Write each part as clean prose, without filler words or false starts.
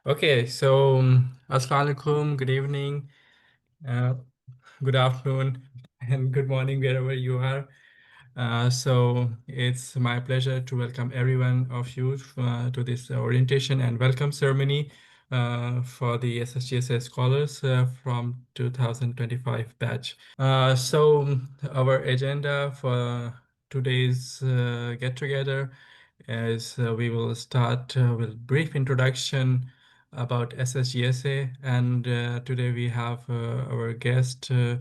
Okay, so Assalamu alaikum, good evening, uh, good afternoon, and good morning wherever you are. So it's my pleasure to welcome everyone of you to this orientation and welcome ceremony for the SSGSA Scholars from 2025 batch. Our agenda for today's get-together is we will start with brief introduction about SSGSA, and today we have our guest uh,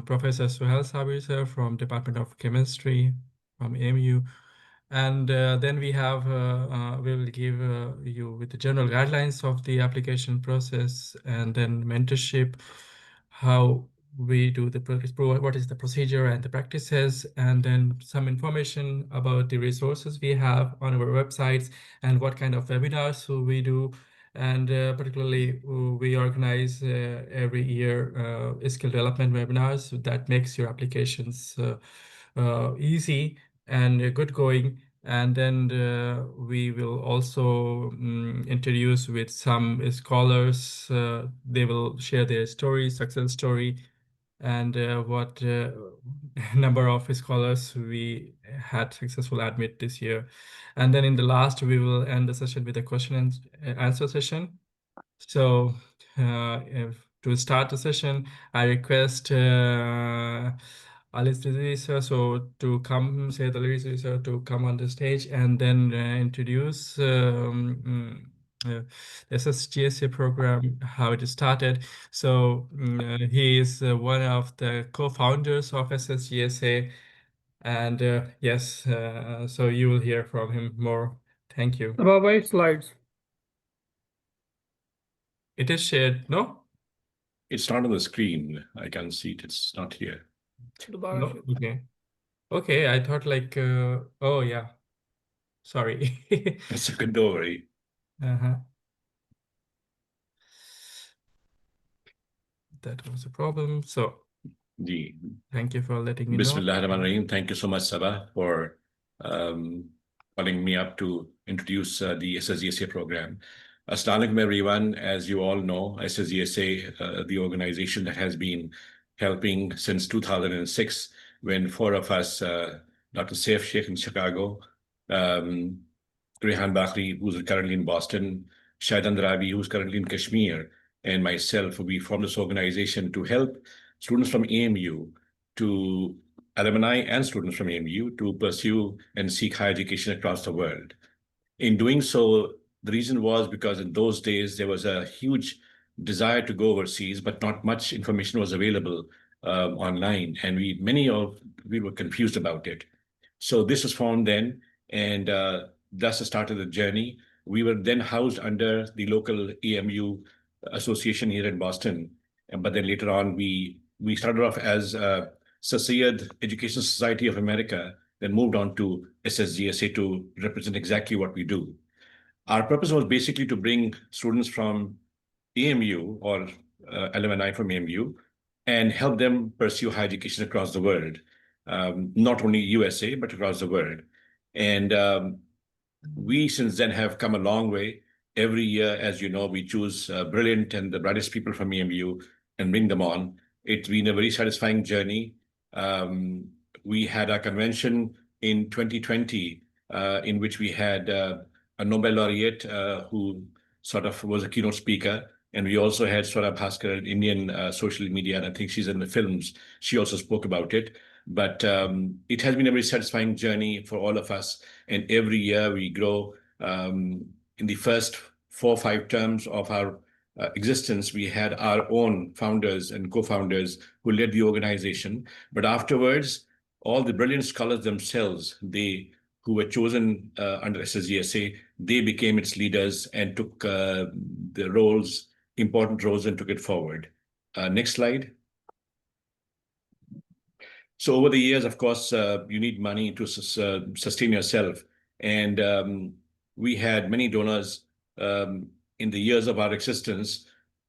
Professor Suhail Sabir sir from Department of Chemistry from AMU. And then we will give you with the general guidelines of the application process and then mentorship, how we do what is the procedure and the practices, and then some information about the resources we have on our websites and what kind of webinars we do. And particularly, we organize every year skill development webinars that makes your applications easy and good going. And then we will also introduce with some scholars. They will share their story, success story, and what number of scholars we had successful admit this year. And then in the last, we will end the session with a question and answer session. So, if to start the session, I request Alice Lisa to come, say the Lisa to come on the stage and then introduce the SSGSA program, how it started. So, he is one of the co-founders of SSGSA, and yes, so you will hear from him more. Thank you. About 8 slides. It is shared, no? It's not on the screen. I can see it. It's not here. No? Okay. Okay, I thought like, oh yeah, sorry. It's a good worry. Uh-huh. That was a problem. So Ji. thank you for letting me know. Bismillahirrahmanirrahim. Thank you so much, Sabah, for calling me up to introduce the SSGSA program. Assalamu alaikum, everyone. As you all know, SSGSA, the organization that has been helping since 2006, when four of us, Dr. Saif Sheikh in Chicago, Rehan Bakri, who's currently in Boston, Shaidan Ravi, who's currently in Kashmir, and myself, we formed this organization to help students from AMU, to alumni and students from AMU to pursue and seek higher education across the world. In doing so, the reason was because in those days, there was a huge desire to go overseas, but not much information was available online. And we were confused about it. So this was formed then, and thus started the journey. We were then housed under the local AMU association here in Boston. But then later on, we started off as Sasyad Education Society of America, then moved on to SSGSA to represent exactly what we do. Our purpose was basically to bring students from AMU or alumni from AMU and help them pursue higher education across the world, not only USA, but across the world. And we since then have come a long way. Every year, as you know, we choose brilliant and the brightest people from EMU and bring them on. It's been a very satisfying journey. We had our convention in 2020, in which we had a Nobel laureate who sort of was a keynote speaker. And we also had Swara Bhaskar, an Indian social media, and I think she's in the films. She also spoke about it. But it has been a very satisfying journey for all of us. And every year we grow. In the first 4 or 5 terms of our existence, we had our own founders and co-founders who led the organization. But afterwards, all the brilliant scholars themselves, who were chosen under SSGSA, they became its leaders and took the important roles, and took it forward. Next slide. So over the years, of course, you need money to sustain yourself. And we had many donors in the years of our existence,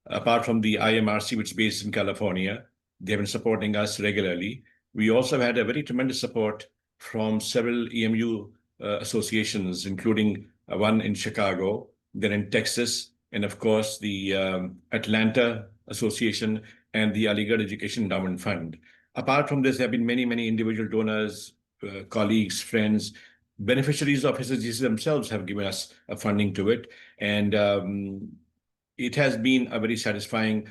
apart from the IMRC, which is based in California. They've been supporting us regularly. We also had a very tremendous support from several EMU associations, including one in Chicago, then in Texas, and of course the Atlanta Association and the Aligarh Education Endowment Fund. Apart from this, there have been many, many individual donors, colleagues, friends, beneficiaries of SSGC themselves have given us funding to it. And it has been a very satisfying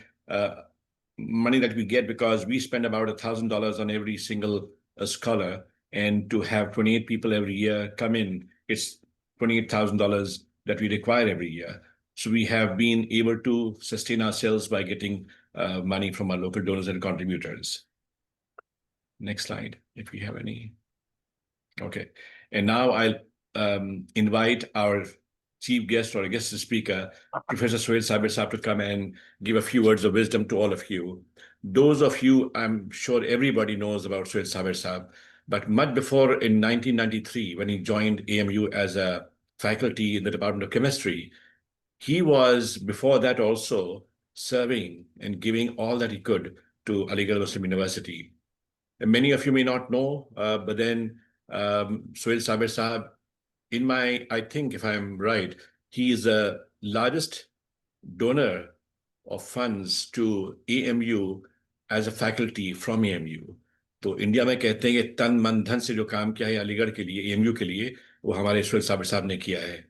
money that we get, because we spend about $1,000 on every single scholar. And to have 28 people every year come in, it's $28,000 that we require every year. So we have been able to sustain ourselves by getting money from our local donors and contributors. Next slide, if we have any. Okay. And now I'll invite our chief guest or guest speaker, Professor Suhail Sabir Saab, to come and give a few words of wisdom to all of you. Those of you, I'm sure everybody knows about Suhail Sabir Saab, but much before, in 1993, when he joined AMU as a faculty in the Department of Chemistry, he was before that also serving and giving all that he could to Aligarh Muslim University. And many of you may not know, but then Suhail Sabir Saab, I think if I'm right, he is the largest donor of funds to AMU as a faculty from AMU. तो India में कहते हैं कि तन मन धन से जो काम किया है अलीगढ़ के लिए, AMU के लिए, वो हमारे सुहेल साबिर साहब ने किया है.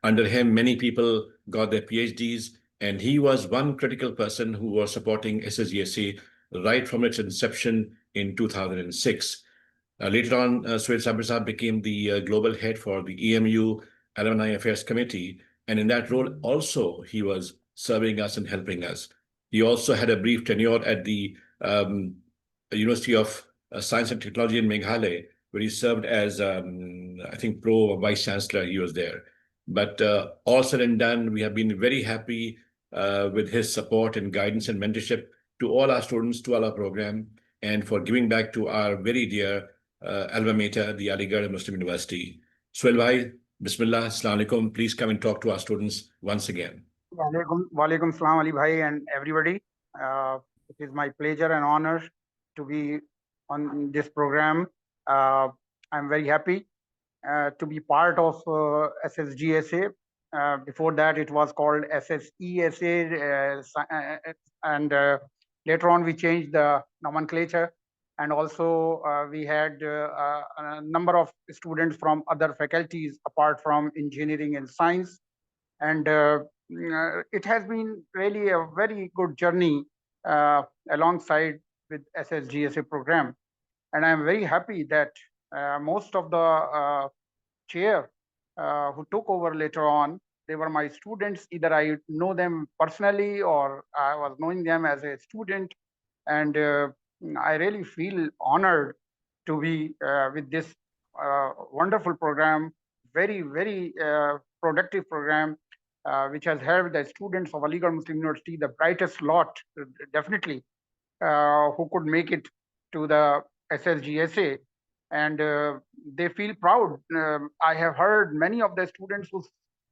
Under him, many people got their PhDs, and he was one critical person who was supporting SSGSA right from its inception in 2006. Later on, Suhail Sabir Saab became the global head for the EMU Alumni Affairs Committee, and in that role also he was serving us and helping us. He also had a brief tenure at the University of Science and Technology in Meghalaya, where he served as, I think, Pro or Vice Chancellor. He was there. But all said and done, we have been very happy with his support and guidance and mentorship to all our students, to all our program, and for giving back to our very dear alma mater, the Aligarh Muslim University. Suhail bhai, Bismillah, Assalamu alaikum. Please come and talk to our students once again. Walaikum salam Ali bhai and everybody. It is my pleasure and honor to be on this program. I'm very happy to be part of SSGSA. Before that, it was called SSESA, and later on we changed the nomenclature. And also we had a number of students from other faculties apart from engineering and science. And it has been really a very good journey alongside with SSGSA program. And I'm very happy that most of the chair who took over later on, they were my students. Either I know them personally or I was knowing them as a student. And I really feel honored to be with this wonderful program, very, very productive program, which has helped the students of Aligarh Muslim University, the brightest lot, definitely, who could make it to the SSGSA. And they feel proud. I have heard many of the students who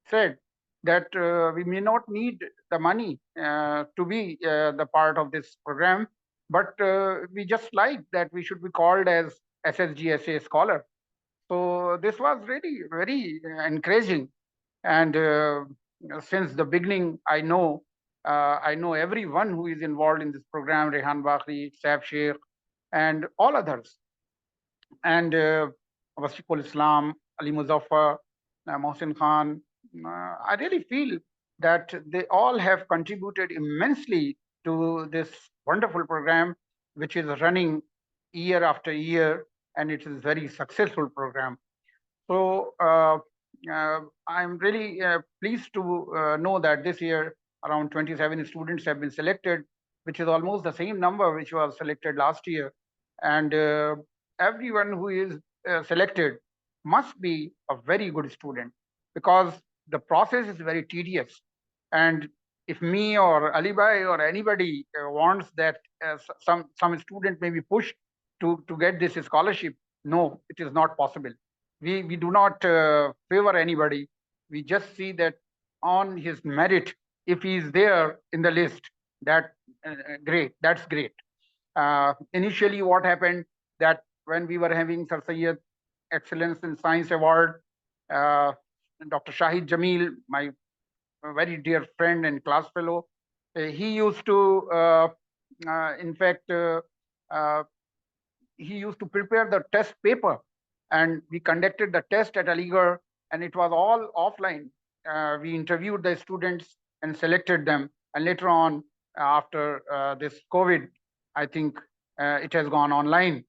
said that we may not need the money to be the part of this program, but we just like that we should be called as SSGSA Scholar. So this was really very encouraging. And since the beginning, I know everyone who is involved in this program, Rehan Bakri, Saif Sheikh, and all others. And Wasiqul Islam, Ali Muzaffar, Mohsin Khan. I really feel that they all have contributed immensely to this wonderful program, which is running year after year, and it is a very successful program. So I'm really pleased to know that this year around 27 students have been selected, which is almost the same number which was selected last year. And everyone who is selected must be a very good student, because the process is very tedious. And if me or Ali Bhai or anybody wants that some student may be pushed to get this scholarship, no, it is not possible. We do not favor anybody. We just see that on his merit, if he is there in the list, that great, that's great. Initially, what happened that when we were having Sir Sayyid Excellence in Science Award, Dr. Shahid Jamil, my a very dear friend and class fellow. He used to, in fact, he used to prepare the test paper, and we conducted the test at Aligarh, and it was all offline. We interviewed the students and selected them, and later on, after this COVID, I think it has gone online.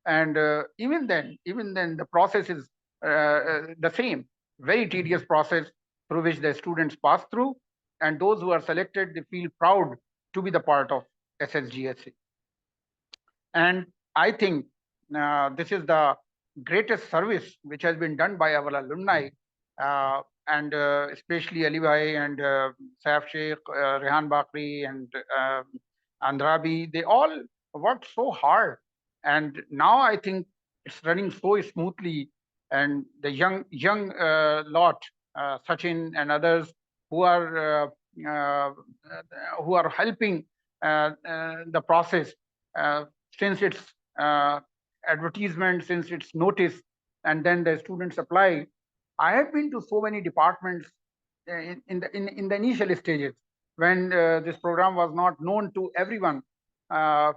And even then, the process is the same, very tedious process through which the students pass through, and those who are selected, they feel proud to be the part of SSGSA. And I think this is the greatest service which has been done by our alumni, and especially Ali Bhai and Saif Sheikh, Rehan Bakri, and Andrabi. They all worked so hard, and now I think it's running so smoothly. And the young lot, Sachin and others, who are helping the process. Since it's advertisement, since it's notice, and then the students apply. I have been to so many departments in the initial stages when this program was not known to everyone. I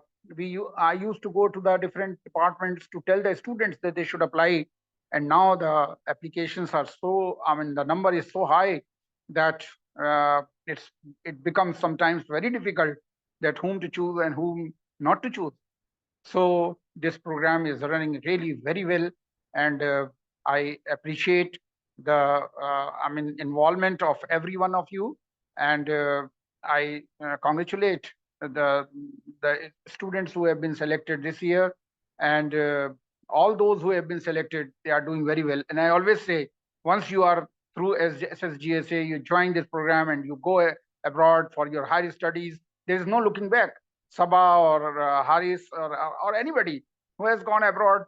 used to go to the different departments to tell the students that they should apply, and now the applications are so, I mean, the number is so high that it becomes sometimes very difficult that whom to choose and whom not to choose. So this program is running really very well, and I appreciate the involvement of every one of you, and I congratulate the students who have been selected this year, and all those who have been selected, they are doing very well. And I always say, once you are through SSGSA, you join this program and you go abroad for your higher studies, there is no looking back. Sabah or Haris or anybody who has gone abroad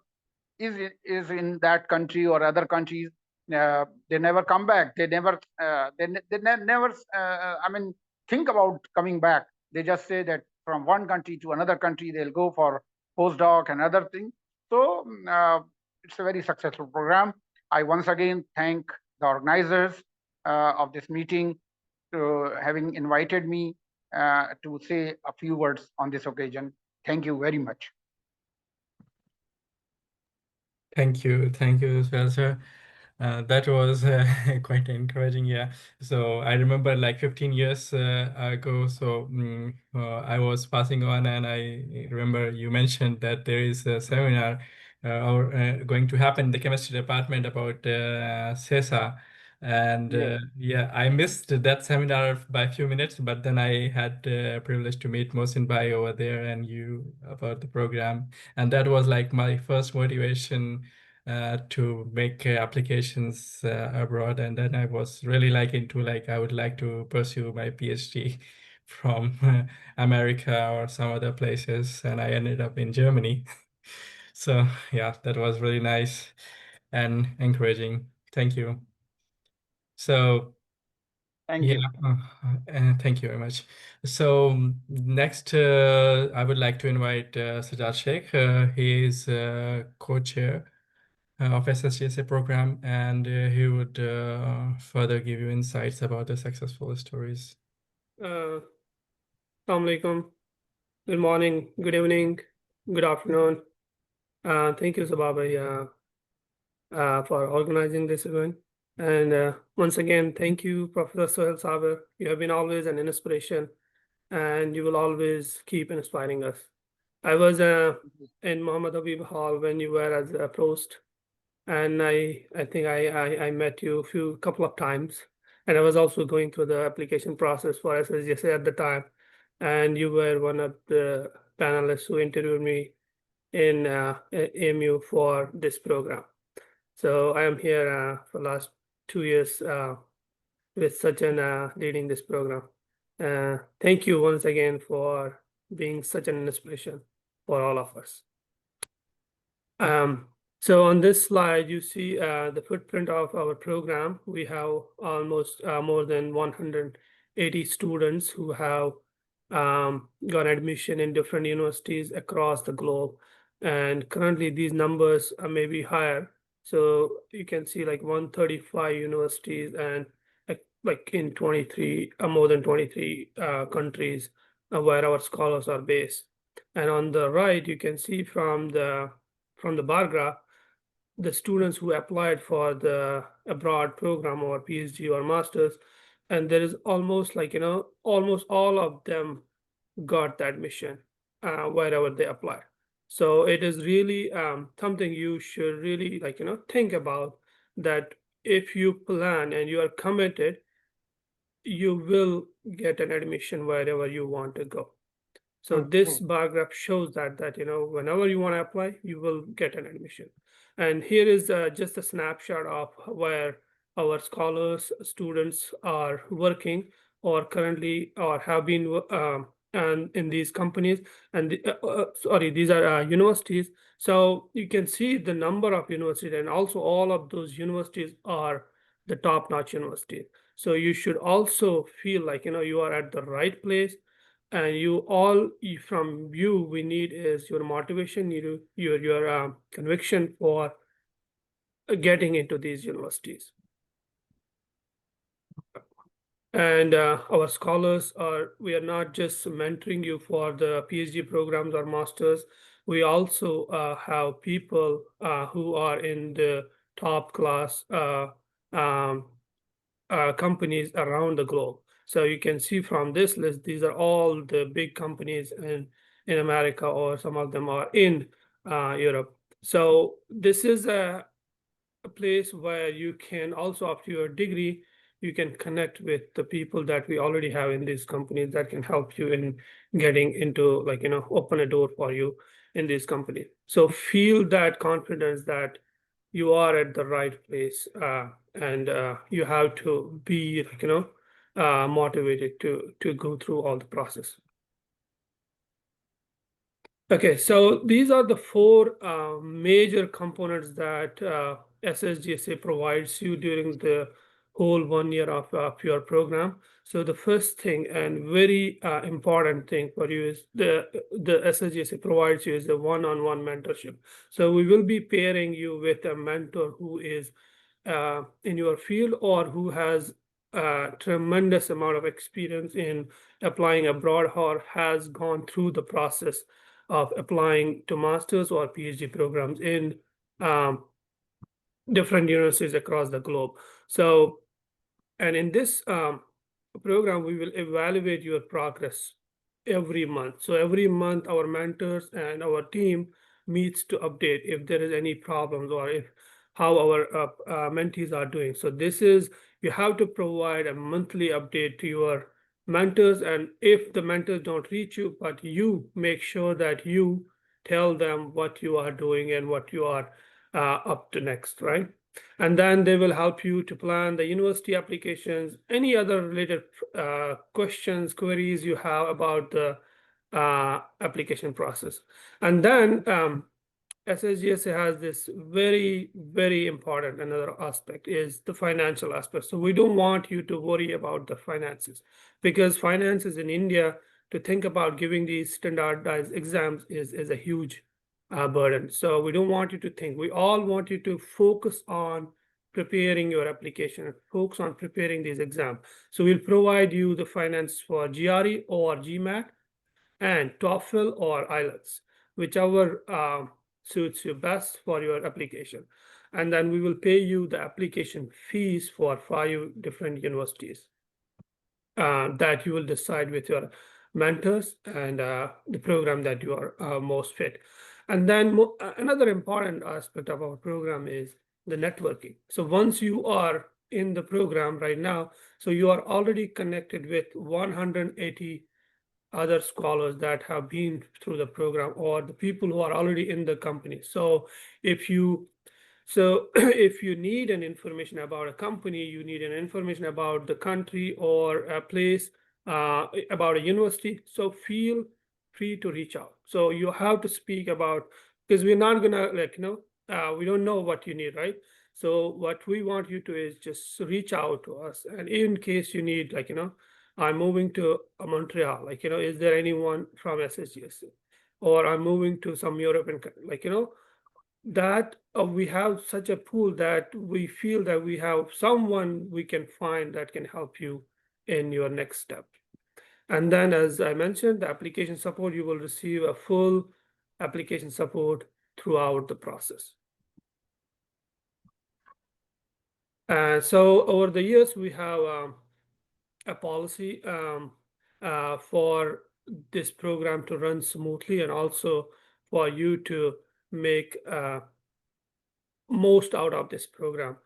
is in that country or other countries. They never come back. They never never think about coming back. They just say that from one country to another country they'll go for postdoc and other things. So it's a very successful program. I once again thank the organizers of this meeting to having invited me to say a few words on this occasion. Thank you very much. Thank you, Suhail sir. That was quite encouraging, yeah. So I remember like 15 years ago, so I was passing on, and I remember you mentioned that there is a seminar going to happen in the chemistry department about CESA. And Yes. yeah, I missed that seminar by a few minutes, but then I had the privilege to meet Mohsin Bhai over there and you about the program. And that was like my first motivation to make applications abroad. And then I was really like into like I would like to pursue my PhD from America or some other places, and I ended up in Germany. So yeah, that was really nice and encouraging. Thank you. So Thank yeah, you. thank you very much. So next, I would like to invite Sajjad Sheikh. He is co-chair of SSGSA program, and he would further give you insights about the successful stories. Assalamu alaikum. Good morning, good evening, good afternoon. Thank you, Sababa, for organizing this event. And once again, thank you, Professor Suhail Sabir. You have been always an inspiration, and you will always keep inspiring us. I was in Muhammad Habib Hall when you were as a prost, and I think I met you a couple of times, and I was also going through the application process for SSGSA at the time, and you were one of the panelists who interviewed me in AMU for this program. So I am here for last 2 years with Sachin leading this program. Thank you once again for being such an inspiration for all of us. So on this slide, you see the footprint of our program. We have almost more than 180 students who have got admission in different universities across the globe. And currently these numbers are maybe higher. So you can see like 135 universities and like in 23, more than 23 countries where our scholars are based. And on the right, you can see from the bar graph, the students who applied for the abroad program or PhD or master's, and there is almost like, almost all of them got the admission wherever they apply. So it is really something you should really like, think about, that if you plan and you are committed, you will get an admission wherever you want to go. So this bar graph shows that whenever you want to apply, you will get an admission. And here is just a snapshot of where our scholars, students are working or currently or have been and in these companies. And sorry, these are universities. So you can see the number of universities, and also all of those universities are the top-notch universities. So you should also feel like you are at the right place, and from you we need is your motivation, your conviction for getting into these universities. And our scholars we are not just mentoring you for the PhD programs or masters. We also have people who are in the top class um, companies around the globe. So you can see from this list, these are all the big companies in America, or some of them are in Europe. So this is a place where you can also, after your degree, you can connect with the people that we already have in these companies that can help you in getting into, like, open a door for you in these companies. So feel that confidence that you are at the right place, and you have to be, like, motivated to go through all the process. Okay, so these are the four major components that SSGSA provides you during the whole 1 year of your program. So the first thing and very important thing for you is the SSGSA provides you is the one-on-one mentorship. So we will be pairing you with a mentor who is in your field, or who has a tremendous amount of experience in applying abroad, or has gone through the process of applying to master's or PhD programs in different universities across the globe. So, and in this program, we will evaluate your progress every month. So every month, our mentors and our team meets to update if there is any problems, or if how our mentees are doing. So this is, you have to provide a monthly update to your mentors, and if the mentors don't reach you, but you make sure that you tell them what you are doing and what you are up to next, right? And then they will help you to plan the university applications, any other related questions, queries you have about the application process. And then SSGSA has this very, very important another aspect is the financial aspect. So we don't want you to worry about the finances, because finances in India, to think about giving these standardized exams is a huge burden. So we don't want you to think. We all want you to focus on preparing your application, focus on preparing these exams. So we'll provide you the finance for GRE or GMAT and TOEFL or IELTS, whichever suits you best for your application. And then we will pay you the application fees for 5 different universities that you will decide with your mentors and the program that you are most fit. And then another important aspect of our program is the networking. So once you are in the program right now, so you are already connected with 180 other scholars that have been through the program, or the people who are already in the company. So if you if you need an information about a company, you need an information about the country or a place, about a university, so feel free to reach out. So you have to speak about, because we're not gonna, like, we don't know what you need, right? So what we want you to is just reach out to us, and in case you need, like, I'm moving to Montreal, like, is there anyone from SSGSA? Or I'm moving to some European, like, that we have such a pool that we feel that we have someone we can find that can help you in your next step. And then, as I mentioned, the application support, you will receive a full application support throughout the process. So over the years, we have a policy for this program to run smoothly, and also for you to make most out of this program.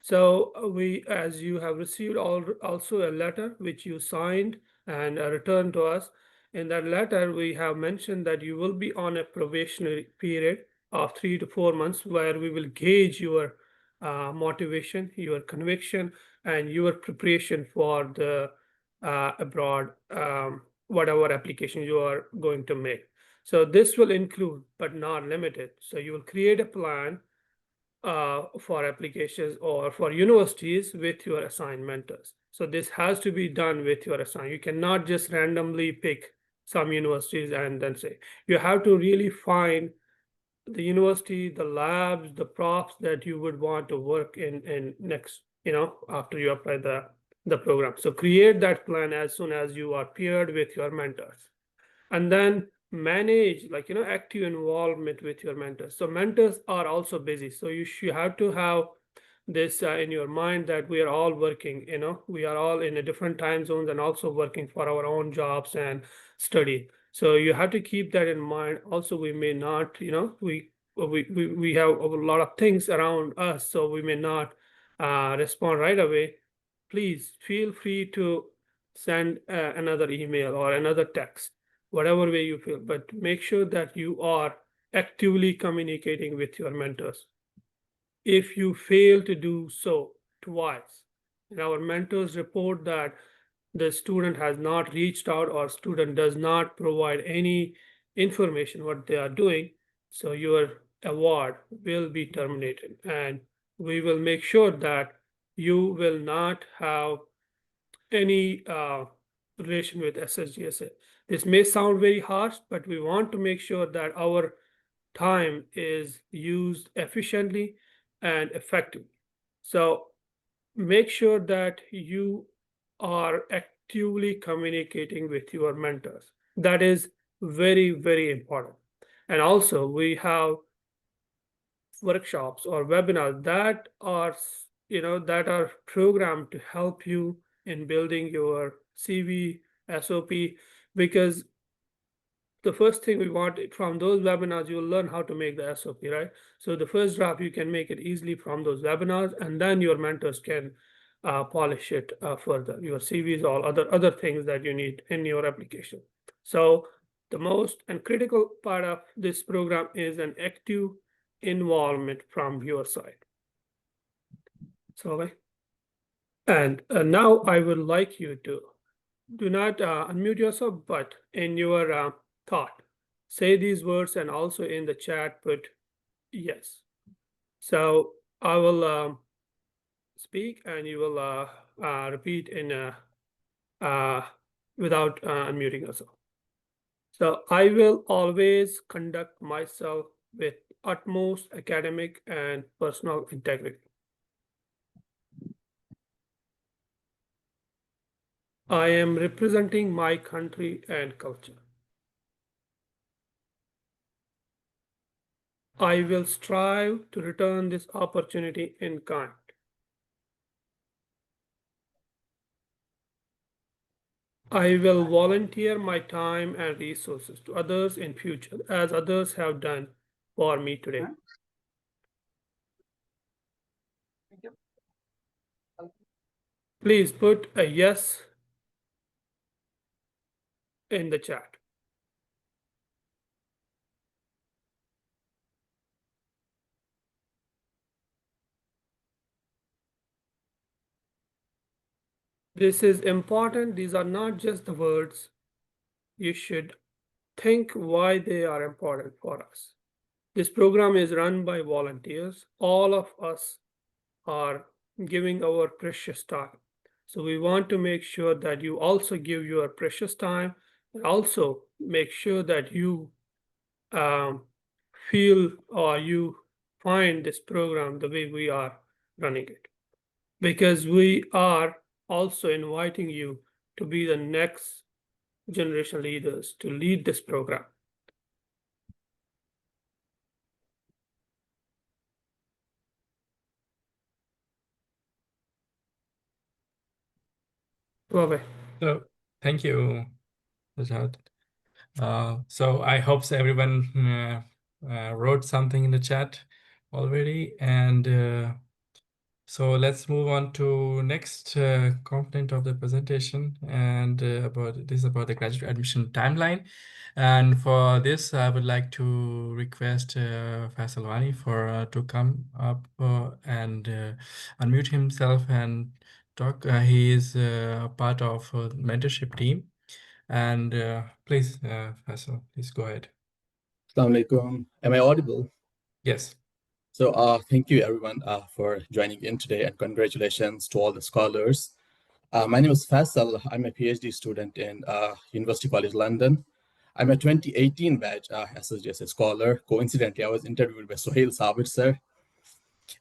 So we, as you have received also a letter which you signed and returned to us. In that letter, we have mentioned that you will be on a probationary period of 3 to 4 months, where we will gauge your motivation, your conviction, and your preparation for the abroad, whatever application you are going to make. So this will include, but not limited. So you will create a plan for applications or for universities with your assigned mentors. So this has to be done with your assigned. You cannot just randomly pick some universities and then say. You have to really find the university, the labs, the profs that you would want to work in next, after you apply the program. So create that plan as soon as you are paired with your mentors. And then manage, active involvement with your mentors. So mentors are also busy, so you have to have this in your mind, that we are all working, we are all in a different time zones and also working for our own jobs and study. So you have to keep that in mind. Also, we may not, we have a lot of things around us, so we may not respond right away. Please feel free to send another email or another text, whatever way you feel, but make sure that you are actively communicating with your mentors. If you fail to do so twice, and our mentors report that the student has not reached out or student does not provide any information what they are doing, so your award will be terminated, and we will make sure that you will not have any relation with SSGSA. This may sound very harsh, but we want to make sure that our time is used efficiently and effectively. So make sure that you are actively communicating with your mentors. That is very, very important. And also, we have workshops or webinars that are, that are programmed to help you in building your CV, SOP, because the first thing we want from those webinars, you will learn how to make the SOP, right? So the first draft, you can make it easily from those webinars, and then your mentors can polish it further, your CVs, all other things that you need in your application. So the most and critical part of this program is an active involvement from your side. So, and now I would like you to do not unmute yourself, but in your thought, say these words, and also in the chat put yes. So I will speak, and you will repeat in without unmuting yourself. So I will always conduct myself with utmost academic and personal integrity. I am representing my country and culture. I will strive to return this opportunity in kind. I will volunteer my time and resources to others in future, as others have done for me today. Please put a yes in the chat. This is important. These are not just the words. You should think why they are important for us. This program is run by volunteers. All of us are giving our precious time. So we want to make sure that you also give your precious time, and also make sure that you feel, or you find this program the way we are running it. Because we are also inviting you to be the next generation leaders to lead this program. Bye-bye. So thank you, Rajat. So I hope everyone wrote something in the chat already, and so let's move on to next component of the presentation, and about the graduate admission timeline. And for this, I would like to request Faisal Wani to come up and unmute himself and talk. He is part of mentorship team. And please, Faisal, please go ahead. Assalamu alaikum. Am I audible? Yes. So thank you everyone for joining in today, and congratulations to all the scholars. My name is Faisal. I'm a PhD student in University College London. I'm a 2018 batch SSGSA Scholar. Coincidentally, I was interviewed by Suhail Sabir, sir.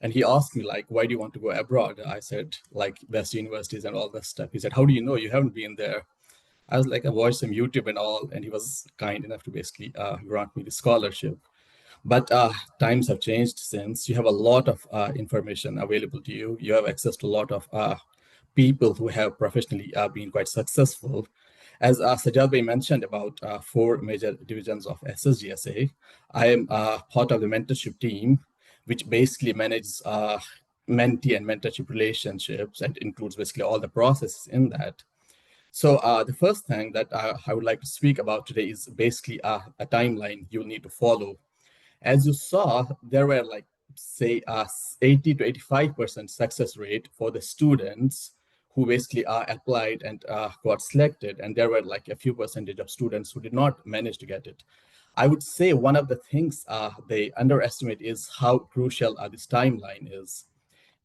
And he asked me, like, why do you want to go abroad? I said, like, best universities and all that stuff. He said, how do you know? You haven't been there. I was like, I watched some YouTube and all, and he was kind enough to basically grant me the scholarship. But times have changed since. You have a lot of information available to you. You have access to a lot of people who have professionally been quite successful. As Sajjad Bhai mentioned about 4 major divisions of SSGSA, I am part of the mentorship team, which basically manages mentee and mentorship relationships and includes basically all the processes in that. So the first thing that I would like to speak about today is basically a timeline you need to follow. As you saw, there were like, say, 80 to 85% success rate for the students who basically applied and got selected. And there were like a few percentage of students who did not manage to get it. I would say one of the things they underestimate is how crucial this timeline is.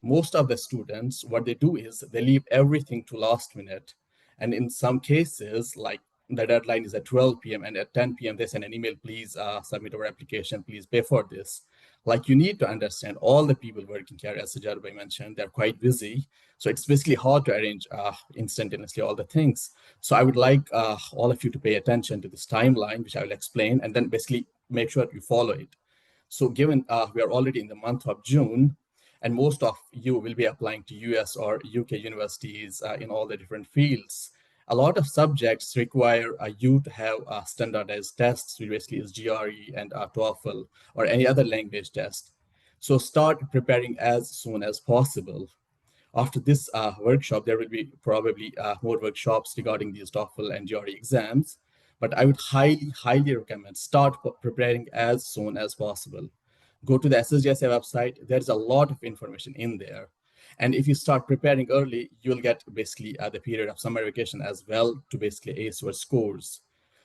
Most of the students, what they do is they leave everything to last minute. And in some cases, like the deadline is at 12 p.m. and at 10 p.m. they send an email, please submit our application, please pay for this. Like, you need to understand all the people working here, as Sajjad Bhai mentioned, they're quite busy. So it's basically hard to arrange instantaneously all the things. So I would like all of you to pay attention to this timeline, which I will explain, and then basically make sure you follow it. So given we are already in the month of June, and most of you will be applying to US or UK universities in all the different fields, a lot of subjects require you to have standardized tests, which basically is GRE and TOEFL or any other language test. So start preparing as soon as possible. After this workshop, there will be probably more workshops regarding these TOEFL and GRE exams, but I would highly recommend start preparing as soon as possible. Go to the SSGSA website. There's a lot of information in there. And if you start preparing early, you'll get basically the period of summer vacation as well to basically ace your scores.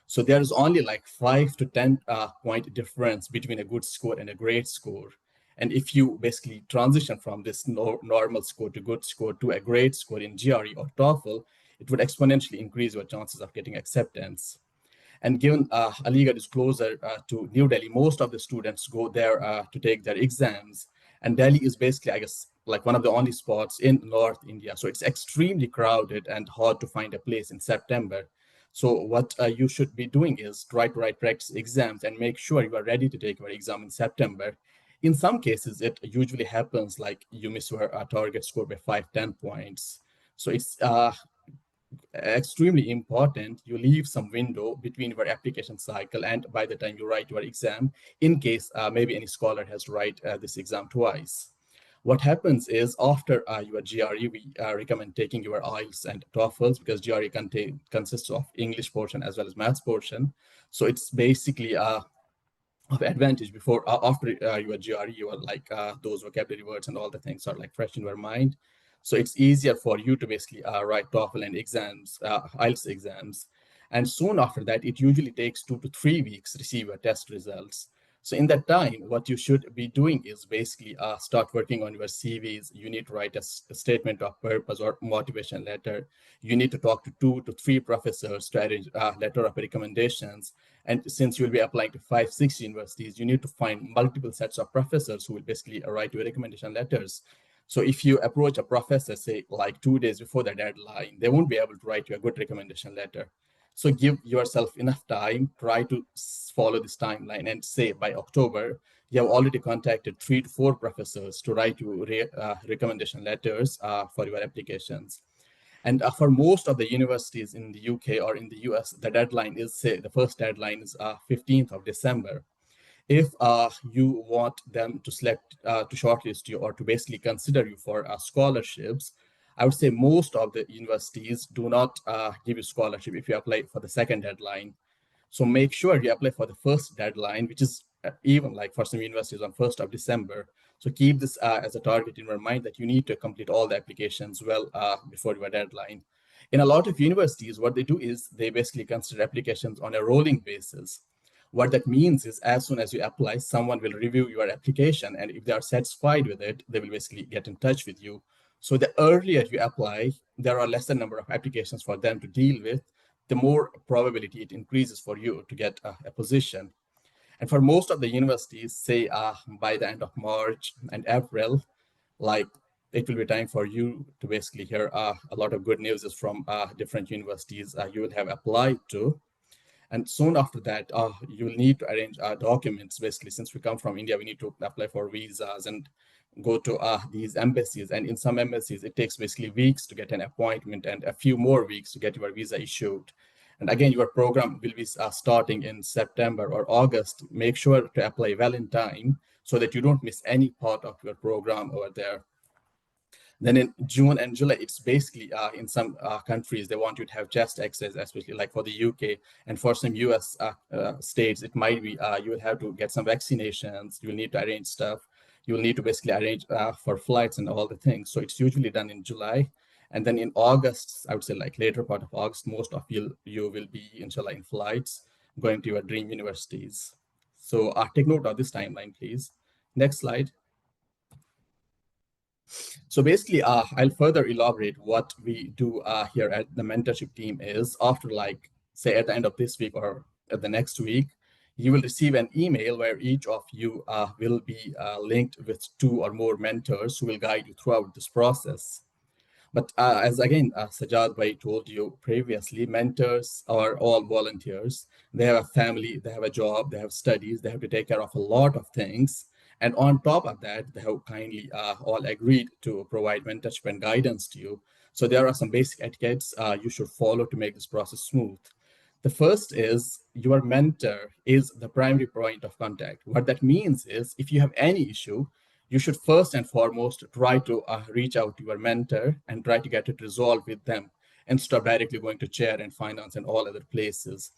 So there's only like 5 to 10 point difference between a good score and a great score. And if you basically transition from this normal score to good score to a great score in GRE or TOEFL, it would exponentially increase your chances of getting acceptance. And given Aligarh is closer to New Delhi, most of the students go there to take their exams. And Delhi is basically, I guess, like one of the only spots in North India. So it's extremely crowded and hard to find a place in September. So what you should be doing is try to write practice exams and make sure you are ready to take your exam in September. In some cases, it usually happens like you miss your target score by 5-10 points. So it's extremely important you leave some window between your application cycle and by the time you write your exam, in case maybe any scholar has to write this exam twice. What happens is after your GRE, we recommend taking your IELTS and TOEFLs, because GRE consists of English portion as well as maths portion. So it's basically of advantage before after your GRE, you are like those vocabulary words and all the things are like fresh in your mind. So it's easier for you to basically write TOEFL and exams, IELTS exams. And soon after that, it usually takes 2 to 3 weeks to receive your test results. So in that time, what you should be doing is basically start working on your CVs. You need to write a statement of purpose or motivation letter. You need to talk to 2 to 3 professors to arrange a letter of recommendations. And since you'll be applying to 5, 6 universities, you need to find multiple sets of professors who will basically write your recommendation letters. So if you approach a professor, say like 2 days before the deadline, they won't be able to write you a good recommendation letter. So give yourself enough time, try to follow this timeline, and say by October, you have already contacted 3 to 4 professors to write you recommendation letters for your applications. And for most of the universities in the UK or in the US, the deadline is, say, the first deadline is 15th of December. If you want them to select, to shortlist you or to basically consider you for scholarships, I would say most of the universities do not give you scholarship if you apply for the second deadline. So make sure you apply for the first deadline, which is even like for some universities on 1st of December. So keep this as a target in your mind that you need to complete all the applications well before your deadline. In a lot of universities, what they do is they basically consider applications on a rolling basis. What that means is as soon as you apply, someone will review your application. And if they are satisfied with it, they will basically get in touch with you. So the earlier you apply, there are lesser number of applications for them to deal with, the more probability it increases for you to get a position. And for most of the universities, say by the end of March and April, like it will be time for you to basically hear a lot of good news from different universities you would have applied to. And soon after that, you'll need to arrange documents. Basically, since we come from India, we need to apply for visas and go to these embassies. And in some embassies, it takes basically weeks to get an appointment and a few more weeks to get your visa issued. And again, your program will be starting in September or August. Make sure to apply well in time so that you don't miss any part of your program over there. Then in June and July, it's basically in some countries, they want you to have chest x-rays, especially like for the UK. And for some US states, it might be you will have to get some vaccinations. You'll need to arrange stuff. You'll need to basically arrange for flights and all the things. So it's usually done in July. And then in August, I would say like later part of August, most of you will be inshallah in flights going to your dream universities. So take note of this timeline, please. Next slide. So basically, I'll further elaborate what we do here at the mentorship team is after like, say at the end of this week or at the next week, you will receive an email where each of you will be linked with 2 or more mentors who will guide you throughout this process. But as again, Sajad Bhai told you previously, mentors are all volunteers. They have a family, they have a job, they have studies, they have to take care of a lot of things. And on top of that, they have kindly all agreed to provide mentorship and guidance to you. So there are some basic etiquettes you should follow to make this process smooth. The first is your mentor is the primary point of contact. What that means is if you have any issue, you should first and foremost try to reach out to your mentor and try to get it resolved with them instead of directly going to chair and finance and all other places.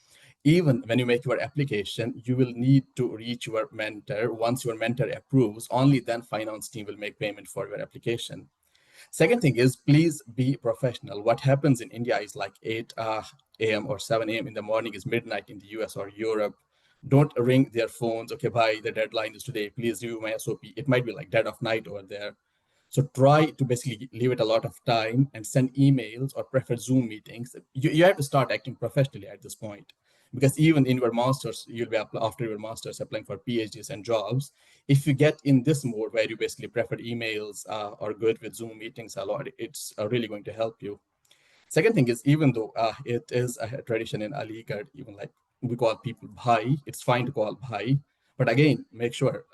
Even when you make your application, you will need to reach your mentor. Once your mentor approves, only then finance team will make payment for your application. Second thing is, please be professional. What happens in India is like 8 a.m. or 7 a.m. in the morning is midnight in the US or Europe. Don't ring their phones. Okay, bye, the deadline is today. Please review my SOP. It might be like dead of night over there. So try to basically leave it a lot of time and send emails or prefer Zoom meetings. You have to start acting professionally at this point. Because even in your master's, you'll be after your master's applying for PhDs and jobs. If you get in this mode where you basically prefer emails or good with Zoom meetings a lot, it's really going to help you. Second thing is, even though it is a tradition in Aligarh, even like we call people bhai, it's fine to call bhai. But again, make sure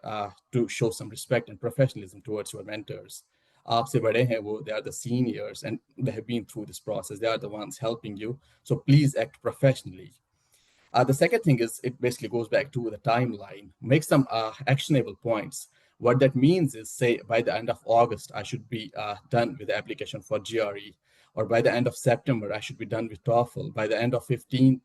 to show some respect and professionalism towards your mentors. Aapse bade hain wo, they are the seniors and they have been through this process. They are the ones helping you. So please act professionally. The second thing is it basically goes back to the timeline. Make some actionable points. What that means is, say, by the end of August, I should be done with the application for GRE, or by the end of September, I should be done with TOEFL. By the end of 15th,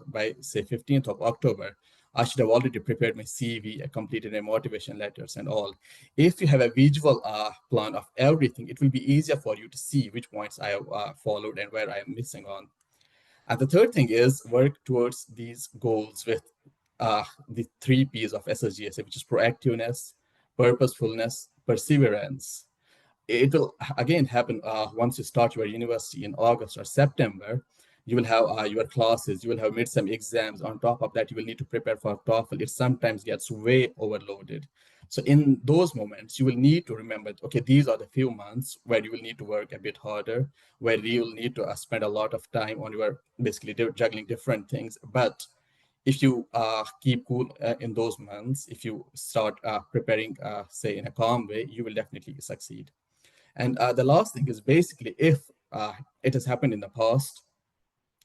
by say 15th of October, I should have already prepared my CV, completed my motivation letters and all. If you have a visual plan of everything, it will be easier for you to see which points I have followed and where I am missing on. And the third thing is work towards these goals with the 3 P's of SSGSA, which is proactiveness, purposefulness, perseverance. It will again happen once you start your university in August or September. You will have your classes, you will have midterm exams. On top of that, you will need to prepare for TOEFL. It sometimes gets way overloaded. So in those moments, you will need to remember, okay, these are the few months where you will need to work a bit harder, where you will need to spend a lot of time on your basically juggling different things. But if you keep cool in those months, if you start preparing, say, in a calm way, you will definitely succeed. And the last thing is basically if it has happened in the past,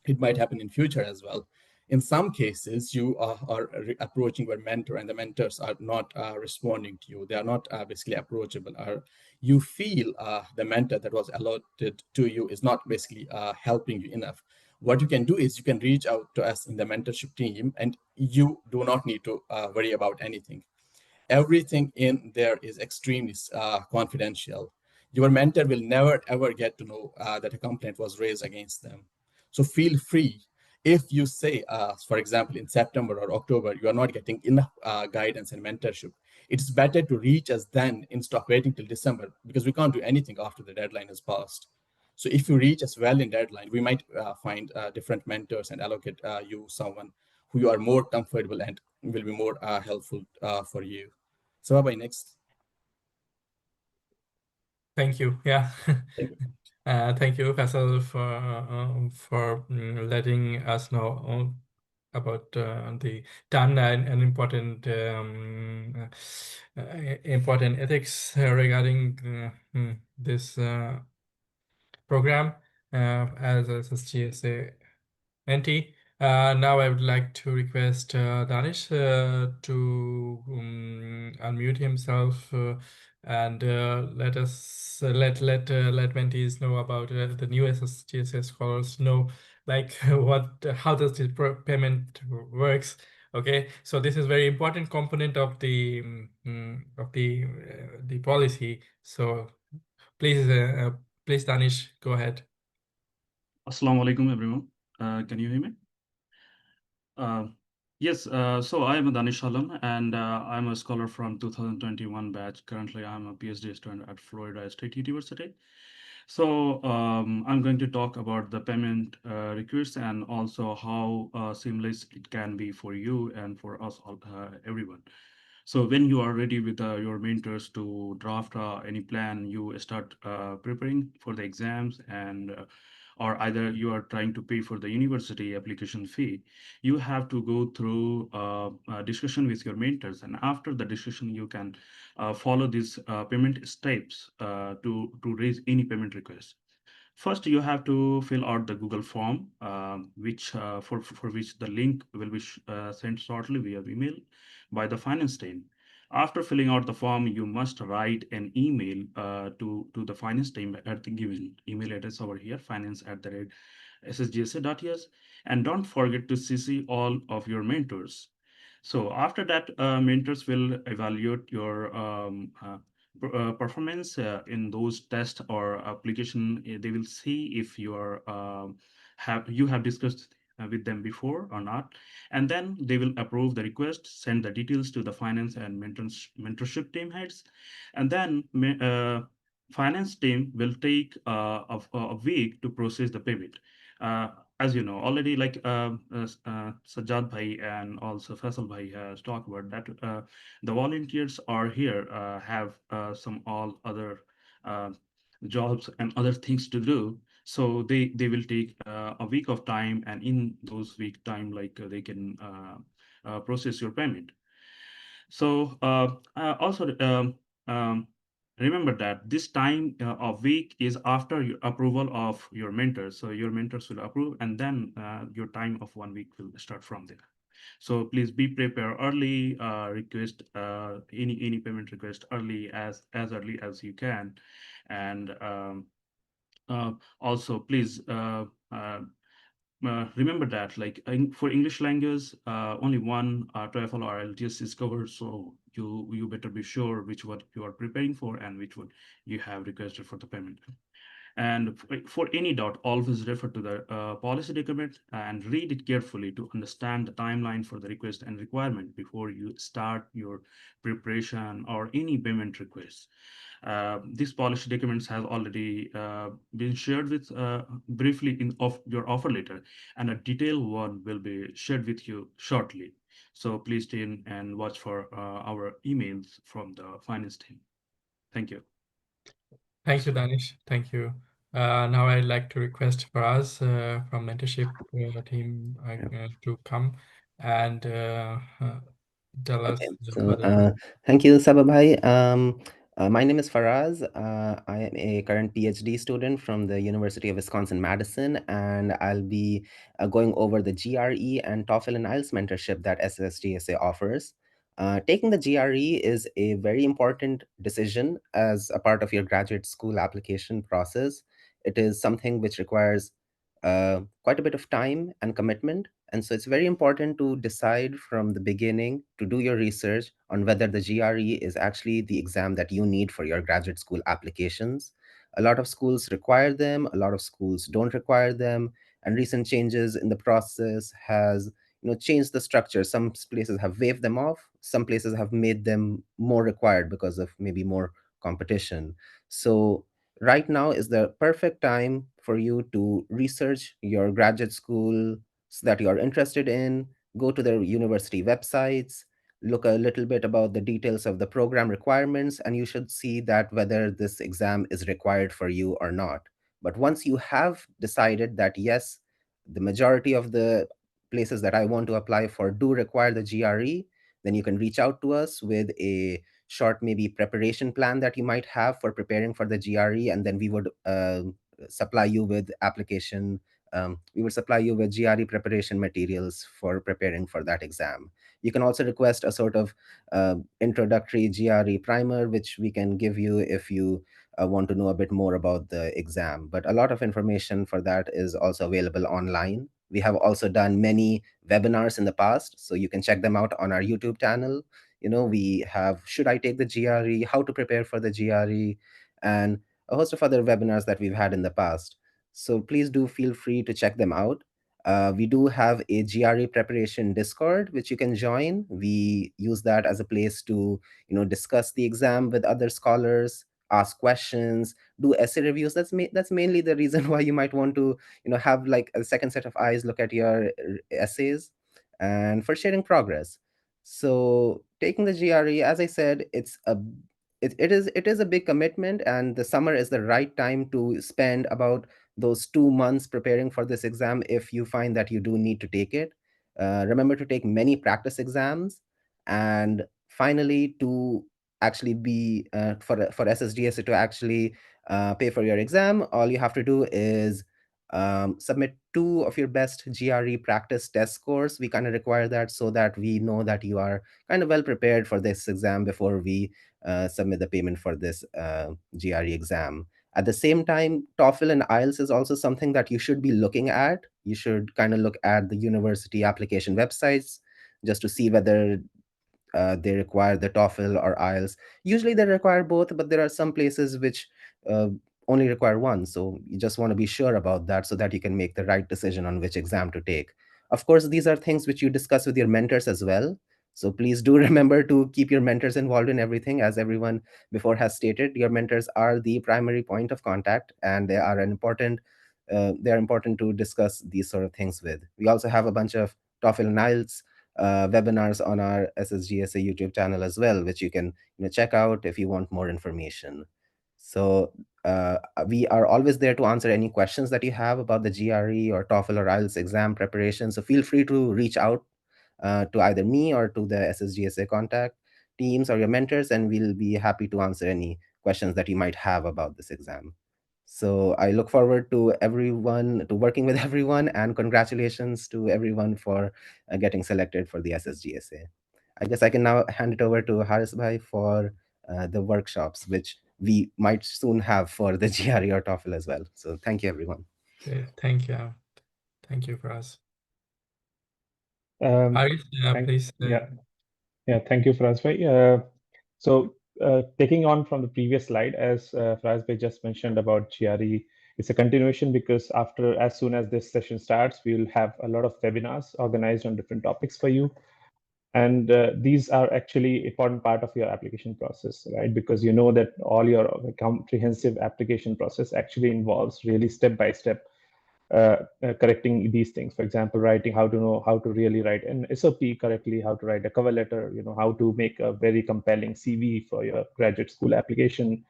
it might happen in future as well. In some cases, you are approaching your mentor and the mentors are not responding to you. They are not basically approachable, or you feel the mentor that was allotted to you is not basically helping you enough. What you can do is you can reach out to us in the mentorship team, and you do not need to worry about anything. Everything in there is extremely confidential. Your mentor will never ever get to know that a complaint was raised against them. So feel free. If you say, for example, in September or October, you are not getting enough guidance and mentorship, it's better to reach us then instead of waiting till December, because we can't do anything after the deadline is passed. So if you reach us well in deadline, we might find different mentors and allocate you someone who you are more comfortable and will be more helpful for you. So bye next. Thank you. Yeah. Thank you. Thank you, Faisal, for letting us know about the timeline and important ethics regarding this program as SSGSA NT. Now I would like to request Danish to unmute himself and let mentees know about the new SSGSA Scholars, know like how does this payment works. Okay, so this is very important component of the policy. So please Danish, go ahead. Assalamu alaikum, everyone. Can you hear me? Yes, so I am Danish Alam, and I'm a scholar from 2021 batch. Currently, I'm a PhD student at Florida State University. So I'm going to talk about the payment request and also how seamless it can be for you and for us all, everyone. So when you are ready with your mentors to draft any plan, you start preparing for the exams, and or either you are trying to pay for the university application fee, you have to go through a discussion with your mentors. And after the discussion, you can follow these payment steps to raise any payment request. First, you have to fill out the Google form, which for which the link will be sent shortly via email by the finance team. After filling out the form, you must write an email to the finance team at the given email address over here, finance@ssgsa.es, and don't forget to CC all of your mentors. So after that, mentors will evaluate your performance in those tests or application. They will see if you are have discussed with them before or not, and then they will approve the request, send the details to the finance and mentorship team heads, and then finance team will take a week to process the payment. As you know already, like Sajjad Bhai and also Faisal Bhai has talked about that, the volunteers are here, have some all other uh, jobs and other things to do. So they will take a week of time, and in those week time, like they can process your payment. So also remember that this time of week is after your approval of your mentors. So your mentors will approve, and then your time of 1 week will start from there. So please be prepared early. Request any payment request early, as early as you can, and also please remember that, like for English language, only one TOEFL or LTS is covered. So you better be sure which one you are preparing for and which one you have requested for the payment. And for any doubt, always refer to the policy document and read it carefully to understand the timeline for the request and requirement before you start your preparation or any payment requests. These policy documents have already been shared with briefly in of your offer letter, and a detailed one will be shared with you shortly. So please stay in and watch for our emails from the finance team. Thank you. Thank you, Danish. Thank you. Now I'd like to request Faraz from mentorship team to come and tell us Okay, the so further. thank you, Sababhai. My name is Faraz. I am a current PhD student from the University of Wisconsin-Madison, and I'll be going over the GRE and TOEFL and IELTS mentorship that SSGSA offers. Taking the GRE is a very important decision as a part of your graduate school application process. It is something which requires quite a bit of time and commitment. And so it's very important to decide from the beginning to do your research on whether the GRE is actually the exam that you need for your graduate school applications. A lot of schools require them, a lot of schools don't require them, and recent changes in the process has changed the structure. Some places have waived them off, some places have made them more required because of maybe more competition. So right now is the perfect time for you to research your graduate school that you are interested in, go to the university websites, look a little bit about the details of the program requirements, and you should see that whether this exam is required for you or not. But once you have decided that yes, the majority of the places that I want to apply for do require the GRE, then you can reach out to us with a short maybe preparation plan that you might have for preparing for the GRE, and then we would supply you with application. We will supply you with GRE preparation materials for preparing for that exam. You can also request a sort of introductory GRE primer, which we can give you if you want to know a bit more about the exam. But a lot of information for that is also available online. We have also done many webinars in the past, so you can check them out on our YouTube channel. We have Should I Take the GRE, How to Prepare for the GRE, and a host of other webinars that we've had in the past. So please do feel free to check them out. We do have a GRE preparation Discord, which you can join. We use that as a place to, discuss the exam with other scholars, ask questions, do essay reviews. That's mainly the reason why you might want to, have like a second set of eyes look at your essays, and for sharing progress. So taking the GRE, as I said, it is a big commitment, and the summer is the right time to spend about those 2 months preparing for this exam if you find that you do need to take it. Remember to take many practice exams, and finally to actually be for SSDSA to actually pay for your exam. All you have to do is submit 2 of your best GRE practice test scores. We kind of require that so that we know that you are kind of well prepared for this exam before we submit the payment for this GRE exam. At the same time, TOEFL and IELTS is also something that you should be looking at. You should kind of look at the university application websites just to see whether they require the TOEFL or IELTS. Usually they require both, but there are some places which uh, only require one. So you just want to be sure about that so that you can make the right decision on which exam to take. Of course, these are things which you discuss with your mentors as well. So please do remember to keep your mentors involved in everything. As everyone before has stated, your mentors are the primary point of contact, and they are important to discuss these sort of things with. We also have a bunch of TOEFL and IELTS webinars on our SSGSA YouTube channel as well, which you can check out if you want more information. So we are always there to answer any questions that you have about the GRE or TOEFL or IELTS exam preparation. So feel free to reach out to either me or to the SSGSA contact teams or your mentors, and we'll be happy to answer any questions that you might have about this exam. So I look forward to working with everyone, and congratulations to everyone for getting selected for the SSGSA. I guess I can now hand it over to Haris Bhai for the workshops, which we might soon have for the GRE or TOEFL as well. So thank you, everyone. Okay, thank you. Thank you, Faraz. Um, Haris, please. yeah, thank you, Faraz bhai. So taking on from the previous slide, as Faraz bhai just mentioned about GRE It's a continuation because as soon as this session starts, we will have a lot of webinars organized on different topics for you. And these are actually important part of your application process, right? Because you know that all your comprehensive application process actually involves really step-by-step correcting these things. For example, writing how to really write an SOP correctly, how to write a cover letter, how to make a very compelling CV for your graduate school application,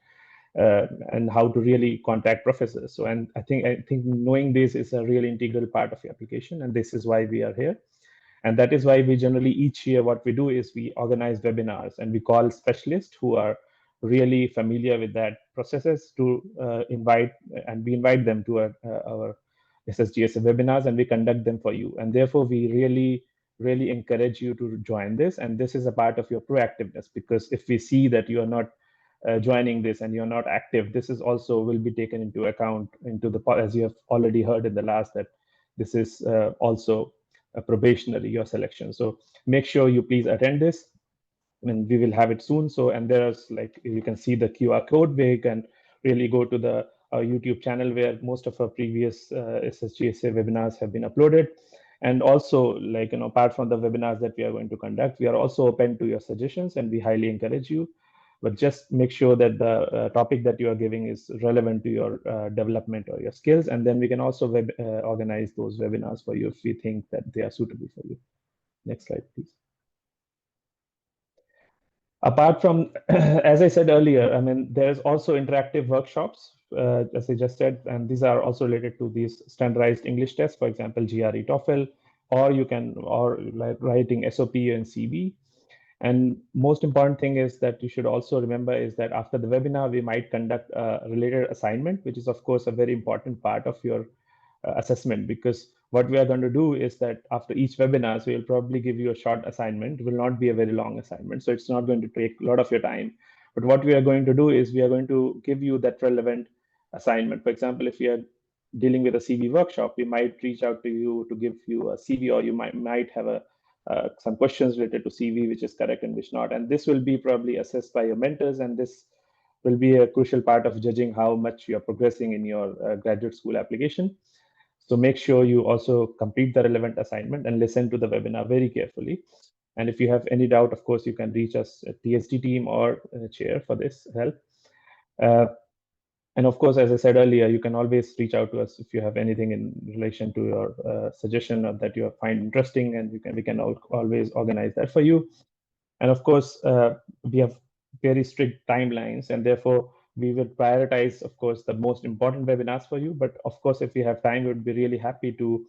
and how to really contact professors. So, and I think knowing this is a really integral part of your application, and this is why we are here. And that is why we generally each year what we do is we organize webinars and we call specialists who are really familiar with that processes to invite, and we invite them to our SSGSA webinars and we conduct them for you. And therefore, we really encourage you to join this. And this is a part of your proactiveness, because if we see that you are not joining this and you're not active, this is also will be taken into account into the, as you have already heard in the last, that this is also a probationary, your selection. So make sure you please attend this, and we will have it soon. So, and there's like, you can see the QR code where you can really go to the YouTube channel where most of our previous SSGSA webinars have been uploaded. And also, like, apart from the webinars that we are going to conduct, we are also open to your suggestions and we highly encourage you. But just make sure that the topic that you are giving is relevant to your development or your skills. And then we can also organize those webinars for you if we think that they are suitable for you. Next slide, please. Apart from, as I said earlier, I mean, there's also interactive workshops, as I just said, and these are also related to these standardized English tests, for example, GRE, TOEFL, or like writing SOP and CV. And most important thing is that you should also remember is that after the webinar, we might conduct a related assignment, which is of course a very important part of your assessment, because what we are going to do is that after each webinar, so we'll probably give you a short assignment. It will not be a very long assignment, so it's not going to take a lot of your time. But what we are going to do is we are going to give you that relevant assignment. For example, if you are dealing with a CV workshop, we might reach out to you to give you a CV, or you might have some questions related to CV, which is correct and which not. And this will be probably assessed by your mentors, and this will be a crucial part of judging how much you are progressing in your graduate school application. So make sure you also complete the relevant assignment and listen to the webinar very carefully. And if you have any doubt, of course, you can reach us at TSD team or chair for this help. And of course, as I said earlier, you can always reach out to us if you have anything in relation to your suggestion or that you find interesting, and we can always organize that for you. And of course, we have very strict timelines, and therefore we will prioritize, of course, the most important webinars for you. But of course, if we have time, we would be really happy to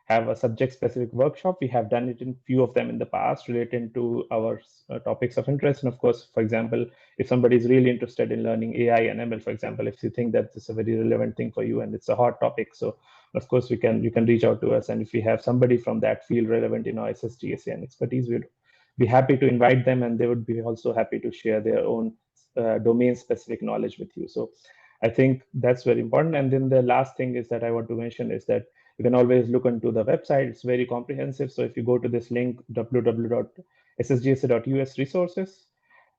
have a subject-specific workshop. We have done it in few of them in the past related to our topics of interest. And of course, for example, if somebody is really interested in learning AI and ML, for example, if you think that this is a very relevant thing for you and it's a hot topic, so of course you can reach out to us. And if we have somebody from that field relevant in our SSGSA and expertise, we'd be happy to invite them, and they would be also happy to share their own domain-specific knowledge with you. So I think that's very important. And then the last thing is that I want to mention is that you can always look into the website. It's very comprehensive. So if you go to this link, www.ssgsa.us resources,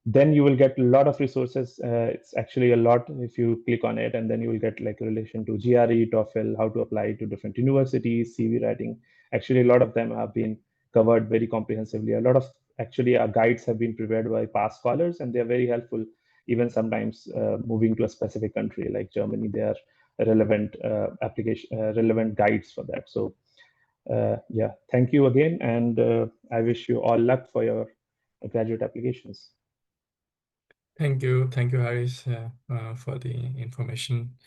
then you will get a lot of resources. It's actually a lot if you click on it, and then you will get like a relation to GRE, TOEFL, how to apply to different universities, CV writing. Actually, a lot of them have been covered very comprehensively. A lot of actually our guides have been prepared by past scholars, and they're very helpful. Even sometimes moving to a specific country like Germany, they are relevant relevant guides for that. So yeah, thank you again, and I wish you all luck for your graduate applications. Thank you, Haris, for the information.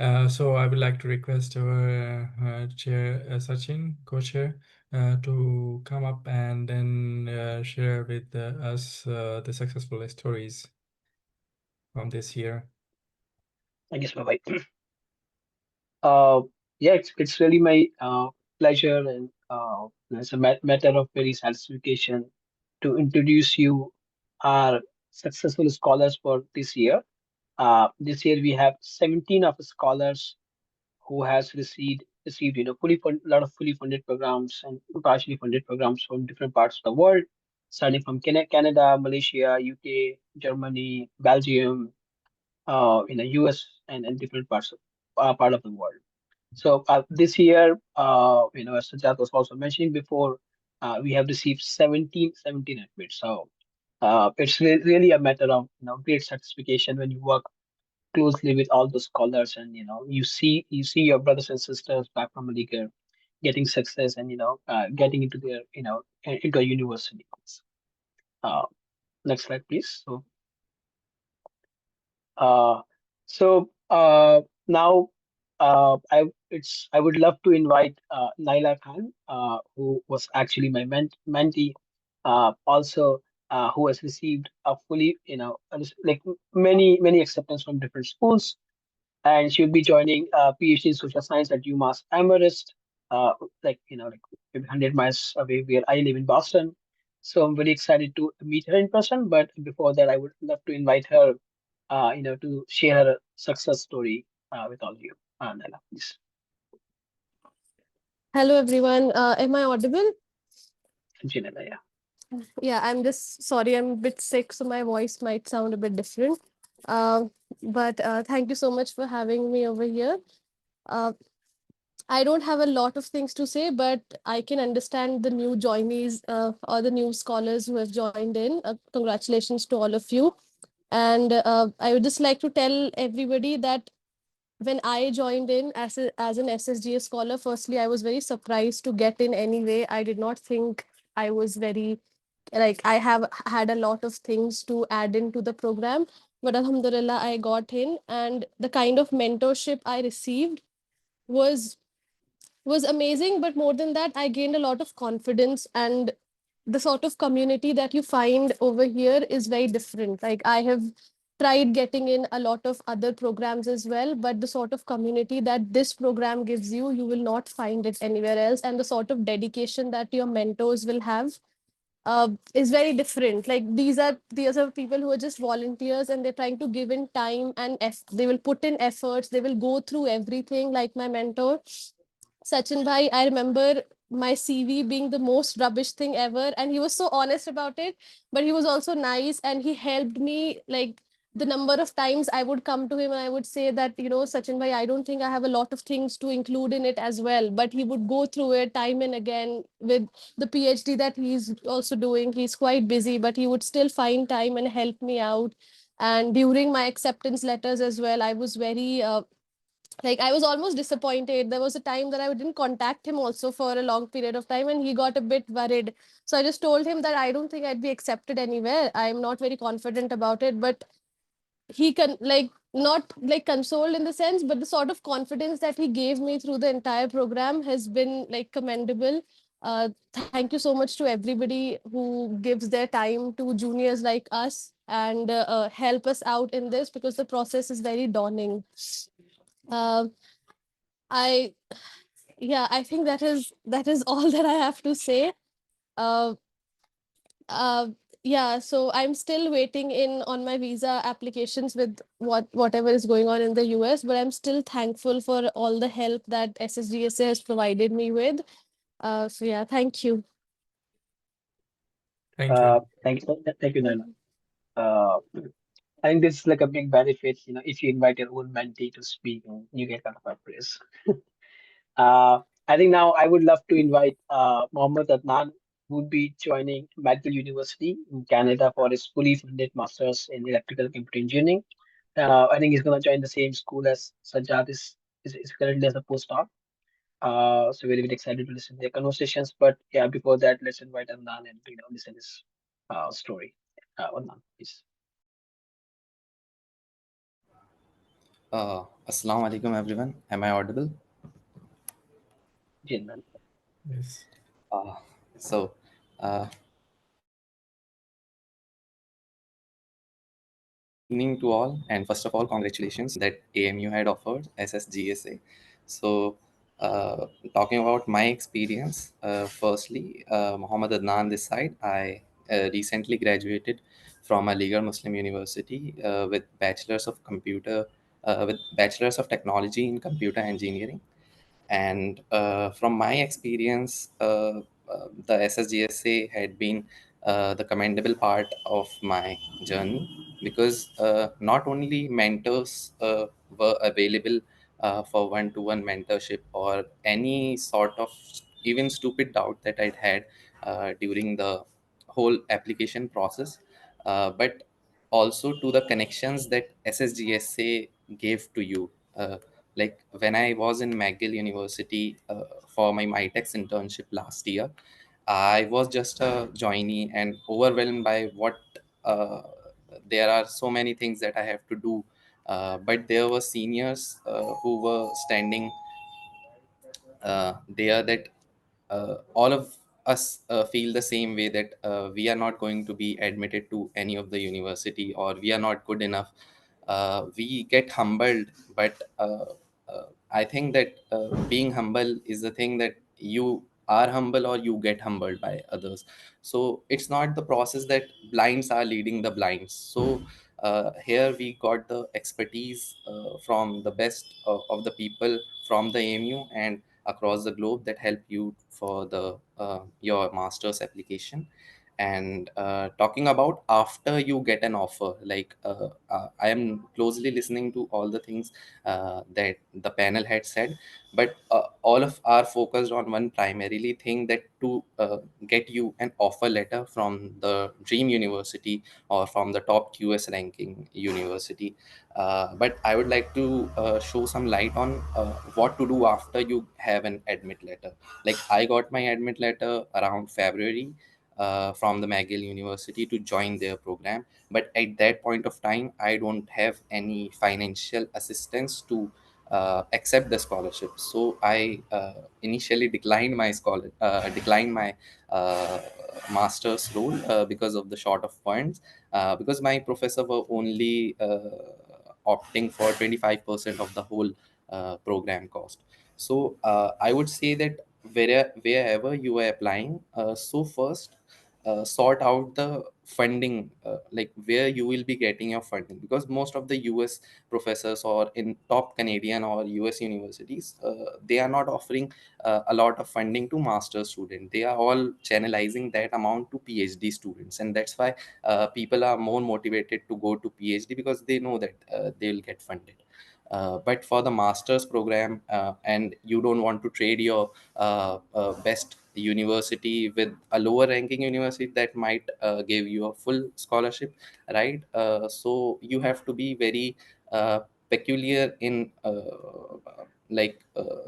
So I would like to request our chair, Sachin, co-chair, to come up and then share with us the successful stories from this year. Thank you, Swabhai. Yeah, it's really my pleasure, and it's a matter of very satisfaction to introduce you our successful scholars for this year. This year we have 17 of scholars who has received a lot of fully funded programs and partially funded programs from different parts of the world, starting from Canada, Malaysia, UK, Germany, Belgium, US, and different parts part of the world. So this year, as Sajjad was also mentioning before, we have received 17 admits. So it's really a matter of great satisfaction when you work closely with all the scholars, and you see your brothers and sisters back from Aligarh getting success, and getting into their into a university. Uh, Next slide, please. Uh, now I would love to invite Naila Khan, who was actually my mentee, also who has received a fully like many acceptance from different schools, and she'll be joining PhD in social science at UMass Amherst, uh, like maybe 100 miles away where I live in Boston. So I'm very excited to meet her in person. But before that, I would love to invite her, to share her success story with all of you. Naila, please. Hello, everyone. Am I audible? Naila, yeah. Yeah, I'm just sorry, I'm a bit sick, so my voice might sound a bit different. But thank you so much for having me over here. Uh, I don't have a lot of things to say, but I can understand the new joinees or the new scholars who have joined in. Congratulations to all of you. And I would just like to tell everybody that when I joined in as an SSGS scholar, firstly, I was very surprised to get in anyway. I did not think I was very, like, I have had a lot of things to add into the program, but Alhamdulillah, I got in, and the kind of mentorship I received was was amazing. But more than that, I gained a lot of confidence, and the sort of community that you find over here is very different. Like, I have tried getting in a lot of other programs as well, but the sort of community that this program gives you, you will not find it anywhere else. And the sort of dedication that your mentors will have is very different. Like, these are people who are just volunteers, and they're trying to give in time, and they will put in efforts, they will go through everything. Like my mentor Sachin Bhai, I remember my CV being the most rubbish thing ever, and he was so honest about it. But he was also nice, and he helped me. Like, the number of times I would come to him and I would say that, Sachin Bhai, I don't think I have a lot of things to include in it as well. But he would go through it time and again with the PhD that he's also doing. He's quite busy, but he would still find time and help me out. And during my acceptance letters as well, I was very like, I was almost disappointed. There was a time that I didn't contact him also for a long period of time, and he got a bit worried. So I just told him that I don't think I'd be accepted anywhere. I'm not very confident about it. But he can, like, not like consoled in the sense, but the sort of confidence that he gave me through the entire program has been like commendable. Thank you so much to everybody who gives their time to juniors like us, and help us out in this, because the process is very daunting. uh, I Yeah, I think that is all that I have to say. Uh, uh, yeah, so I'm still waiting in on my visa applications with whatever is going on in the US, but I'm still thankful for all the help that SSGSA has provided me with. So yeah, thank you. Thank you. Thank you, Naila. Uh, I think this is like a big benefit, if you invite your own mentee to speak, and you get a lot of praise. I think now I would love to invite Mohammed Adnan, who would be joining McGill University in Canada for his fully funded master's in electrical computer engineering. I think he's going to join the same school as Sajjad is currently as a postdoc. So very, very excited to listen to their conversations. But yeah, before that, let's invite Adnan and listen his story. Adnan, please. Assalamu alaikum, everyone. Am I audible? Jinnan. Yes. So, evening to all, and first of all, congratulations that AMU had offered SSGSA. So, talking about my experience, firstly, Muhammad Adnan this side, I recently graduated from Aligarh Muslim University with Bachelor's of Technology in Computer Engineering. And from my experience, the SSGSA had been the commendable part of my journey, because not only mentors were available for one-to-one mentorship or any sort of even stupid doubt that I'd had during the whole application process, but also to the connections that SSGSA gave to you. Like when I was in McGill University for my MITEX internship last year, I was just a joinee and overwhelmed by what uh, there are so many things that I have to do. But there were seniors who were standing there that all of us feel the same way, that we are not going to be admitted to any of the university, or we are not good enough. We get humbled, but I think that being humble is the thing, that you are humble or you get humbled by others. So it's not the process that blinds are leading the blinds. So here we got the expertise from the best of the people from the AMU and across the globe that help you for the your master's application. And talking about after you get an offer, like I am closely listening to all the things that the panel had said, but all of are focused on one primarily thing, that to get you an offer letter from the dream university or from the top QS ranking university. But I would like to show some light on what to do after you have an admit letter. Like I got my admit letter around February from the McGill University to join their program. But at that point of time, I don't have any financial assistance to accept the scholarship. So I initially declined my uh, master's role because of the short of funds. Because my professor were only opting for 25% of the whole program cost. So I would say that wherever you are applying, so first sort out the funding, like where you will be getting your funding, because most of the US professors or in top Canadian or US universities, they are not offering a lot of funding to master students. They are all channelizing that amount to PhD students, and that's why people are more motivated to go to PhD, because they know that they will get funded. But for the master's program, and you don't want to trade your best university with a lower ranking university that might give you a full scholarship, right? So you have to be very peculiar in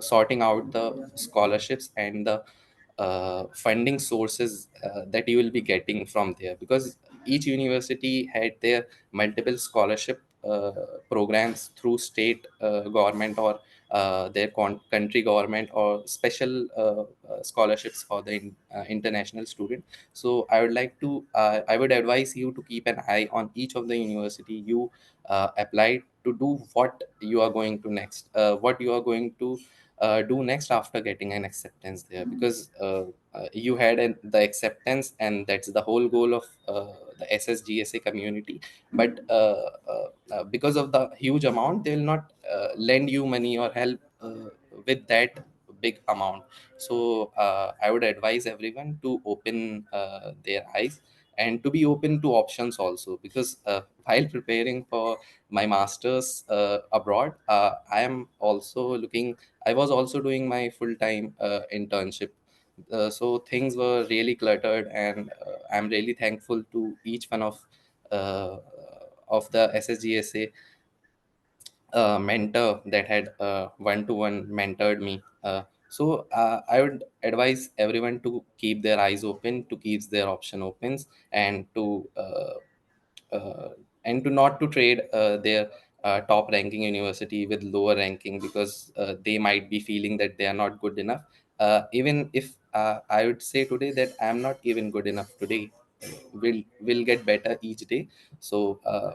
sorting out the scholarships and the funding sources that you will be getting from there, because each university had their multiple scholarship programs through state government or their country government, or special scholarships for the international student. So I would advise you to keep an eye on each of the university you apply, to do what you are going to next, what you are going to do next after getting an acceptance there, because you had the acceptance, and that's the whole goal of the SSGSA community. But because of the huge amount, they will not lend you money or help with that big amount. So I would advise everyone to open their eyes and to be open to options also, because while preparing for my masters abroad, I was also doing my full-time internship. So things were really cluttered, and I'm really thankful to each one uh, of the SSGSA mentor that had one-to-one mentored me. I would advise everyone to keep their eyes open, to keep their option opens, and uh, to not to trade their top ranking university with lower ranking, because they might be feeling that they are not good enough. Even if I would say today that I'm not even good enough today, will get better each day. So uh,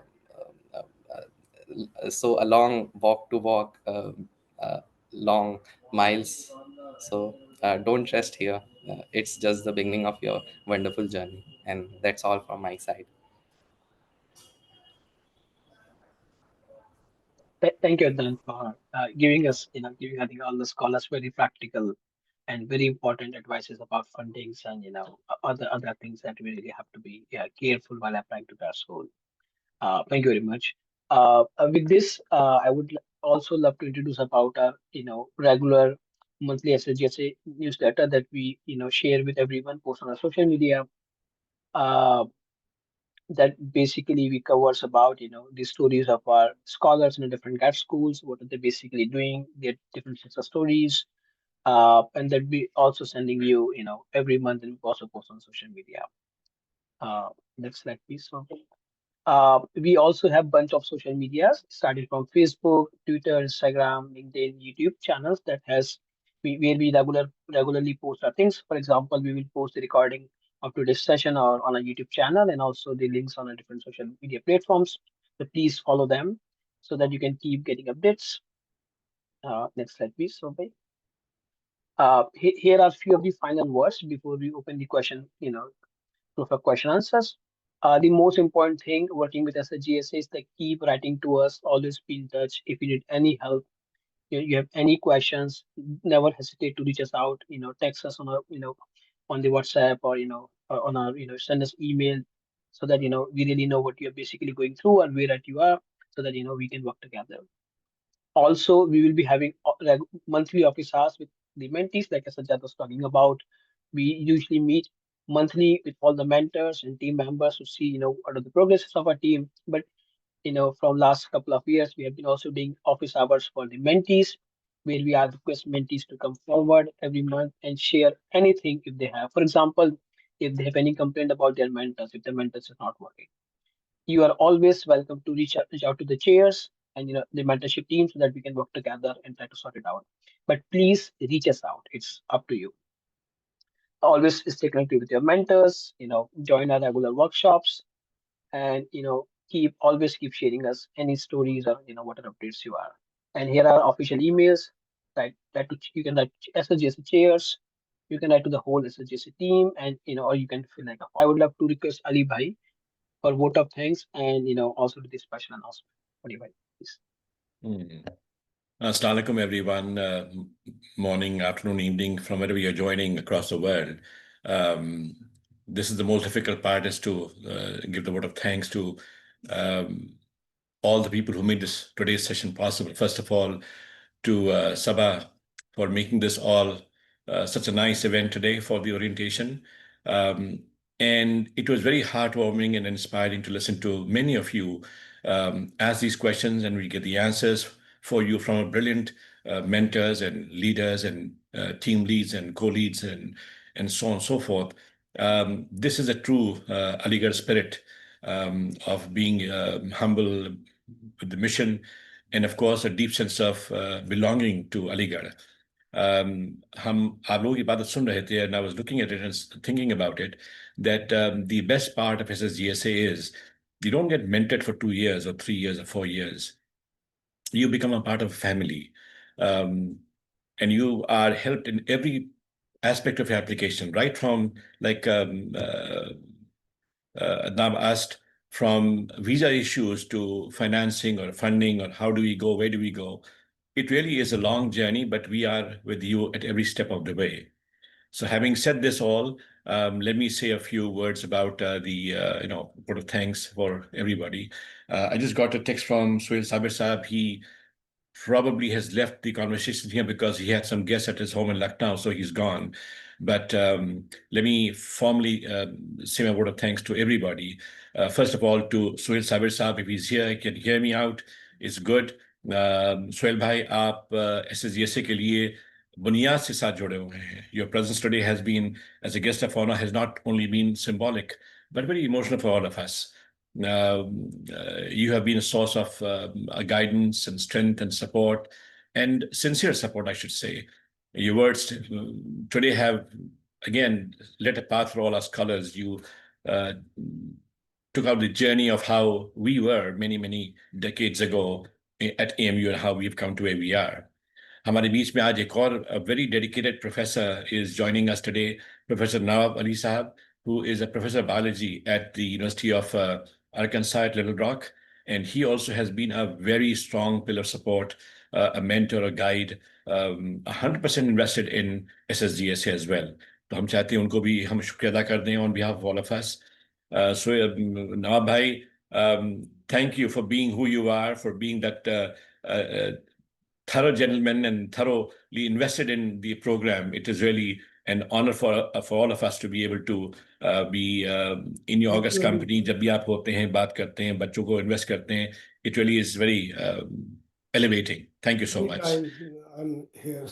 so a long walk to walk uh, long miles. So don't rest here. It's just the beginning of your wonderful journey, and that's all from my side. Thank you, Adnan, for giving us, giving, I think, all the scholars very practical and very important advices about fundings and, other things that we really have to be, yeah, careful while applying to that school. Thank you very much. With this, I would also love to introduce about our, regular monthly SSGSA newsletter that we, share with everyone, post on our social media. Uh, that basically we covers about, the stories of our scholars in the different grad schools, what are they basically doing, their different success stories, and that we also sending you, every month, and we also post on social media. Next slide, please. Okay. We also have bunch of social medias, starting from Facebook, Twitter, Instagram, LinkedIn, YouTube channels that has where we regularly post our things. For example, we will post the recording of today's session or on a YouTube channel, and also the links on a different social media platforms. So please follow them so that you can keep getting updates. Next slide, please. Okay. Here are a few of the final words before we open the question, for question answers. The most important thing working with SSGSA is that keep writing to us, always be in touch. If you need any help, you have any questions, never hesitate to reach us out, text us on our, on the WhatsApp, or, or on our, send us email, so that, we really know what you're basically going through and where that you are, so that, we can work together. Also, we will be having monthly office hours with the mentees, like Sajjad was talking about. We usually meet monthly with all the mentors and team members to see, what are the progresses of our team. But, from last couple of years, we have been also doing office hours for the mentees, where we are request mentees to come forward every month and share anything if they have. For example, if they have any complaint about their mentors, if the mentors is not working, you are always welcome to reach out to the chairs and, the mentorship team, so that we can work together and try to sort it out. But please reach us out. It's up to you. Always stay connected with your mentors, join our regular workshops, and, always keep sharing us any stories or, whatever updates you are. And here are official emails. You can write to SSGSA chairs, you can write to the whole SSGSA team, and, or you can fill like I would love to request Ali Bhai for vote of thanks, and, also to this special announcement. What do you think, please? Assalamu alaikum, everyone. Morning, afternoon, evening, from wherever you're joining across the world. This is the most difficult part, is to give the vote of thanks to all the people who made today's session possible. First of all, to Sabah for making this all such a nice event today for the orientation. And it was very heartwarming and inspiring to listen to many of you ask these questions, and we get the answers for you from our brilliant mentors and leaders and team leads and co-leads and so on and so forth. This is a true Aligarh spirit of being humble with the mission, and of course a deep sense of belonging to Aligarh. हम आप लोगों की बात सुन रहे थे, and I was looking at it and thinking about it, that the best part of SSGSA is you don't get mentored for 2 years or 3 years or 4 years. You become a part of family, and you are helped in every aspect of your application, right from like Adnab asked, from visa issues to financing or funding, or how do we go, where do we go. It really is a long journey, but we are with you at every step of the way. So having said this all, let me say a few words about the vote of thanks for everybody. I just got a text from Suhail Sabir Sahab. He probably has left the conversation here because he had some guests at his home in Lucknow, so he's gone. But let me formally say my word of thanks to everybody. First of all, to Suhail Sabir Sahab, if he's here, he can hear me out. It's good. Suhail Bhai, आप SSGSA के लिए बुनियाद से साथ जुड़े हुए हैं. Your presence today has been, as a guest of honor, has not only been symbolic, but very emotional for all of us. You have been a source of guidance and strength and support, and sincere support, I should say. Your words today have, again, lit a path for all our scholars. You took out the journey of how we were many, many decades ago at AMU and how we've come to where we are. हमारे बीच में आज एक और very dedicated professor is joining us today, Professor Nawab Ali Sahab, who is a professor of biology at the University of Arkansas at Little Rock. And he also has been a very strong pillar of support, a mentor, a guide, 100% invested in SSGSA as well. तो हम चाहते हैं उनको भी हम शुक्रिया अदा कर दें on behalf of all of us. So Nawab Bhai, thank you for being who you are, for being that thorough gentleman and thoroughly invested in the program. It is really an honor for all of us to be able to be in your august company. जब भी आप होते हैं, बात करते हैं, बच्चों को invest करते हैं, it really is very elevating. Thank you so much. I'm here.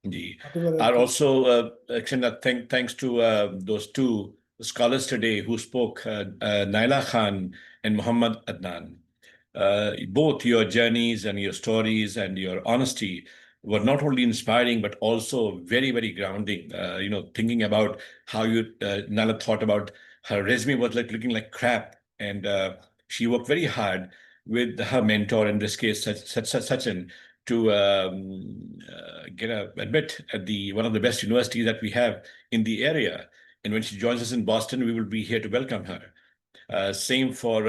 Ji. Whatever I Are can. also extend a thanks to those two scholars today who spoke, Naila Khan and Muhammad Adnan. Both your journeys and your stories and your honesty were not only inspiring but also very, very grounding. Thinking about how Naila thought about her resume was like looking like crap, and she worked very hard with her mentor, in this case, Sachin, to get admit at one of the best universities that we have in the area. And when she joins us in Boston, we will be here to welcome her. Same for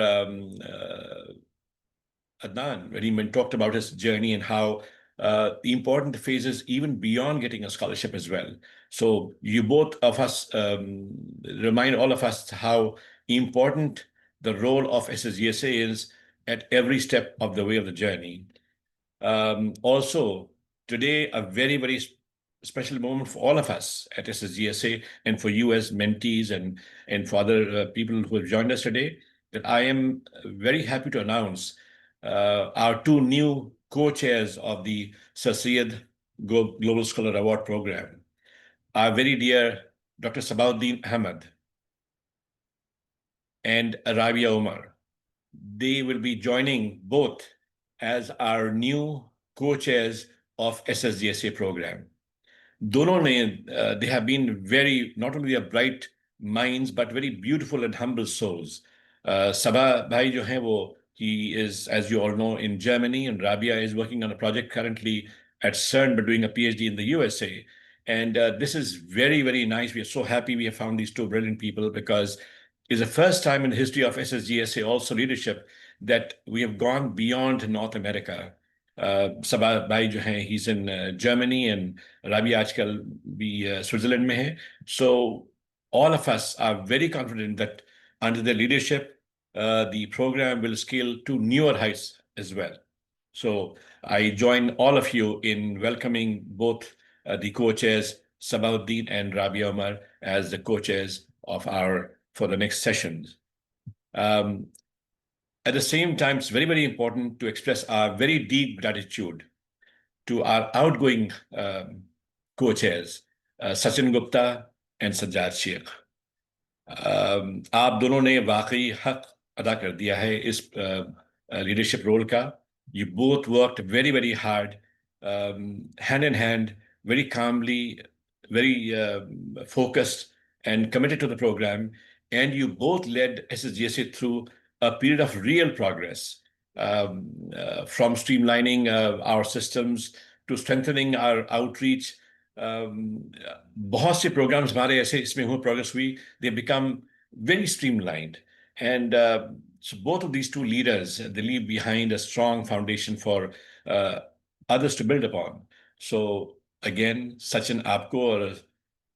Adnan, when he talked about his journey and how the important phases even beyond getting a scholarship as well. So you both of us remind all of us how important the role of SSGSA is at every step of the way of the journey. Also, today, a very, very special moment for all of us at SSGSA and for you as mentees and for other people who have joined us today, that I am very happy to announce our two new co-chairs of the Sir Syed Global Scholar Award Program. Our very dear Dr. Sabauddin Ahmed and Rabia Omar. They will be joining both as our new co-chairs of SSGSA program. दोनों ने, they have been very, not only a bright minds, but very beautiful and humble souls. Sabah bhai jo hai wo, he is, as you all know, in Germany, and Rabia is working on a project currently at CERN, but doing a PhD in the USA. And this is very, very nice. We are so happy we have found these two brilliant people, because it's the first time in the history of SSGSA, also leadership, that we have gone beyond North America. Sabah bhai jo hai, he's in Germany, and Rabia आजकल भी Switzerland में है. So all of us are very confident that under their leadership, the program will scale to newer heights as well. So I join all of you in welcoming both the co-chairs, Sabauddin and Rabia Omar, as the co-chairs of for the next sessions. At the same time, it's very, very important to express our very deep gratitude to our outgoing co-chairs, Sachin Gupta and Sajjad Sheikh. आप दोनों ने वाकई हक अदा कर दिया है इस leadership role का. You both worked very, very hard, hand in hand, very calmly, very focused and committed to the program. And you both led SSGSA through a period of real progress, from streamlining our systems to strengthening our outreach. बहुत से programs हमारे ऐसे इसमें हुए progress हुई, they become very streamlined. And so both of these two leaders, they leave behind a strong foundation for others to build upon. So again, Sachin आपको और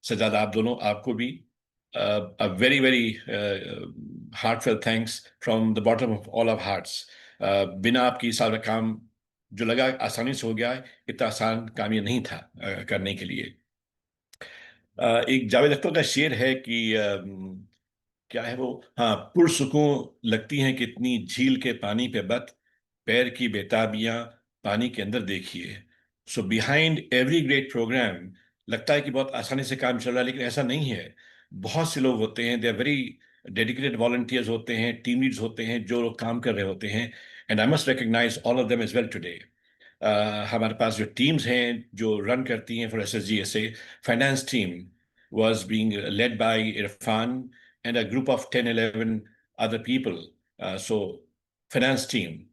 Sajjad आप दोनों आपको भी a very, very heartfelt thanks from the bottom of all our hearts. बिना आपकी सारा काम जो लगा आसानी से हो गया है, इतना आसान काम ये नहीं था करने के लिए. एक जावेद अख्तर का शेर है कि क्या है वो, हाँ, पुरसुकून लगती हैं कितनी झील के पानी पे बत, पैर की बेताबियां पानी के अंदर देखिए. So behind every great program लगता है कि बहुत आसानी से काम चल रहा है, लेकिन ऐसा नहीं है. बहुत से लोग होते हैं, they are very dedicated volunteers होते हैं, टीम लीड्स होते हैं, जो लोग काम कर रहे होते हैं. And I must recognize all of them as well today. हमारे पास जो टीम्स हैं जो रन करती हैं for SSGSA, finance team was being led by Irfan and a group of 10, 11 other people. So finance team,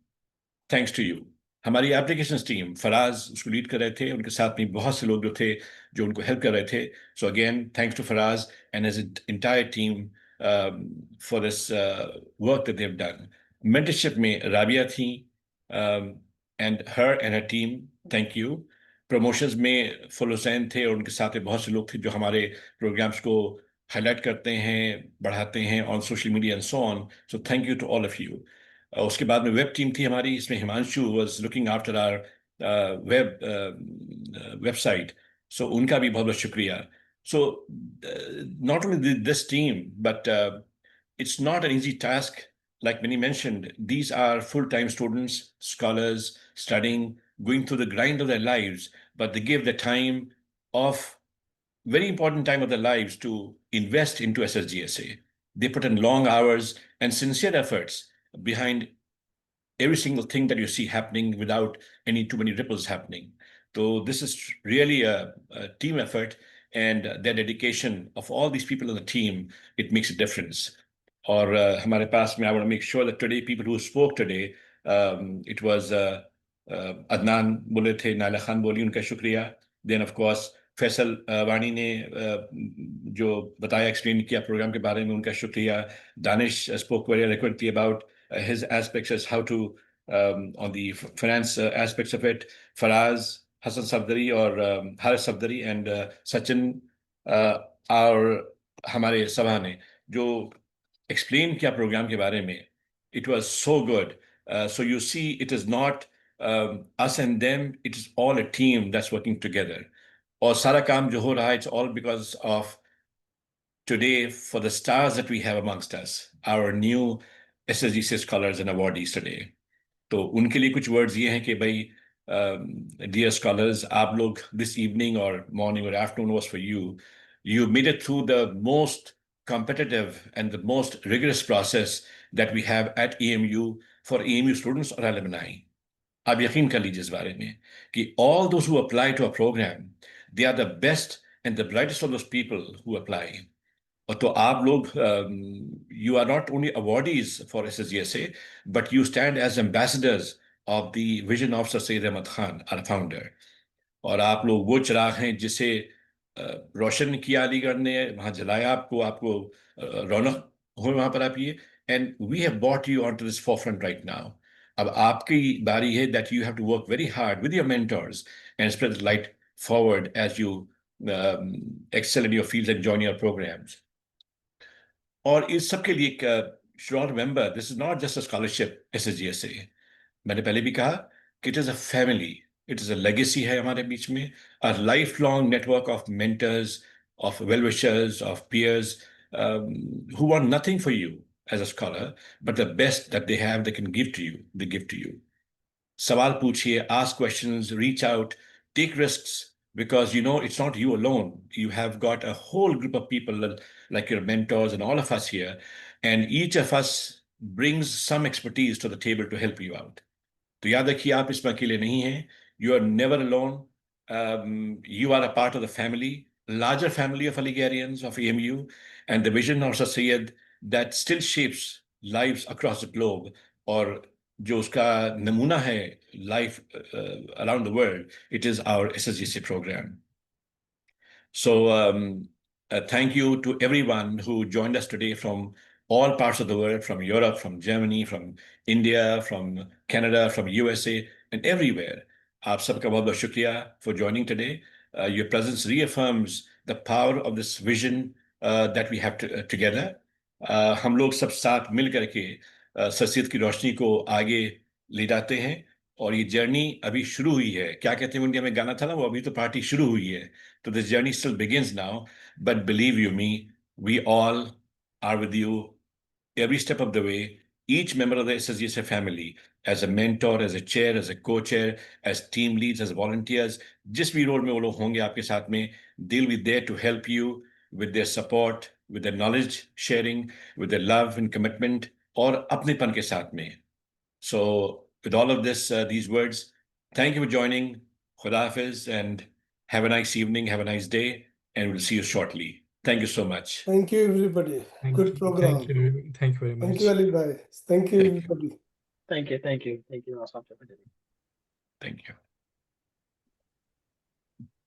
thanks to you. हमारी applications team, Faraz उसको lead कर रहे थे, उनके साथ में बहुत से लोग जो थे जो उनको हेल्प कर रहे थे. So again thanks to Faraz and his entire team for this work that they have done. Mentorship में राबिया थी and her team, thank you. Promotions में फुल हुसैन थे और उनके साथ में बहुत से लोग थे जो हमारे प्रोग्राम्स को हाईलाइट करते हैं, बढ़ाते हैं on social media and so on. So thank you to all of you. उसके बाद में वेब टीम थी हमारी, इसमें Himanshu was looking after our website. So unka bhi bahut bahut shukriya. So not only this team, but it's not an easy task. Like many mentioned, these are full-time students, scholars, studying, going through the grind of their lives, but they give the time of very important time of their lives to invest into SSGSA. They put in long hours and sincere efforts behind every single thing that you see happening without any too many ripples happening. So this is really a team effort, and their dedication of all these people in the team, it makes a difference. Or हमारे पास में, I want to make sure that today people who spoke today, it was Adnan बोले थे, नाला खान बोली, उनका शुक्रिया. Then of course Faisal वाणी ने जो बताया, एक्सप्लेन किया प्रोग्राम के बारे में, उनका शुक्रिया. Danish spoke very eloquently about his aspects as how to on the finance aspects of it. Faraz, Hassan Safdari or Haris Safdari and Sachin our हमारे सभा ने जो explain किया प्रोग्राम के बारे में, it was so good. So you see, it is not us and them, it is all a team that's working together. और सारा काम जो हो रहा है, it's all because of today, for the stars that we have amongst us, our new SSGSA Scholars and awardees today. तो उनके लिए कुछ words ये हैं कि भाई, dear scholars, आप लोग this evening or morning or afternoon was for you. You made it through the most competitive and the most rigorous process that we have at EMU for EMU students or alumni. आप यकीन कर लीजिए इस बारे में कि all those who apply to a program, they are the best and the brightest of those people who apply. और तो आप लोग, you are not only awardees for SSGSA, but you stand as ambassadors of the vision of Sir Syed Ahmad Khan, our founder. और आप लोग वो चिराग हैं जिसे रोशन किया अलीगढ़ ने, वहाँ जलाया आपको रौनक हो वहाँ पर आप ये, and we have brought you onto this forefront right now. अब आपकी बारी है that you have to work very hard with your mentors and spread the light forward as you excel in your fields and join your programs. और इस सब के लिए should all remember, this is not just a scholarship SSGSA. मैंने पहले भी कहा कि it is a family, it is a legacy है हमारे बीच में, a lifelong network of mentors, of well-wishers, of peers who want nothing for you as a scholar, but the best that they have, they can give to you, they give to you. सवाल पूछिए, ask questions, reach out, take risks, because you know it's not you alone. You have got a whole group of people like your mentors and all of us here, and each of us brings some expertise to the table to help you out. तो याद रखिए, आप इसमें अकेले नहीं हैं. You are never alone. You are a part of the family, larger family of Aligarians of EMU, and the vision of Sir Syed that still shapes lives across the globe, or जो उसका नमूना है life around the world, it is our SSGSA program. So thank you to everyone who joined us today from all parts of the world, from Europe, from Germany, from India, from Canada, from USA, and everywhere. आप सबका बहुत बहुत शुक्रिया for joining today. Your presence reaffirms the power of this vision that we have together. हम लोग सब साथ मिल करके सर सैयद की रोशनी को आगे ले जाते हैं, और ये जर्नी अभी शुरू हुई है. क्या कहते हैं, इंडिया में गाना था ना, वो अभी तो पार्टी शुरू हुई है. तो this journey still begins now, but believe you me, we all are with you every step of the way. Each member of the SSGSA family, as a mentor, as a chair, as a co-chair, as team leads, as volunteers, जिस भी role में वो लोग होंगे आपके साथ में, they'll be there to help you with their support, with their knowledge sharing, with their love and commitment, और अपनेपन के साथ में. So with all of this, these words, thank you for joining. Khuda Hafiz, and have a nice evening, have a nice day, and we'll see you shortly. Thank you so much. Thank you, everybody. Good program. Thank you very much. Thank you, Ali Bhai. Thank you, everybody. Thank you. Thank you. Thank you. Thank you.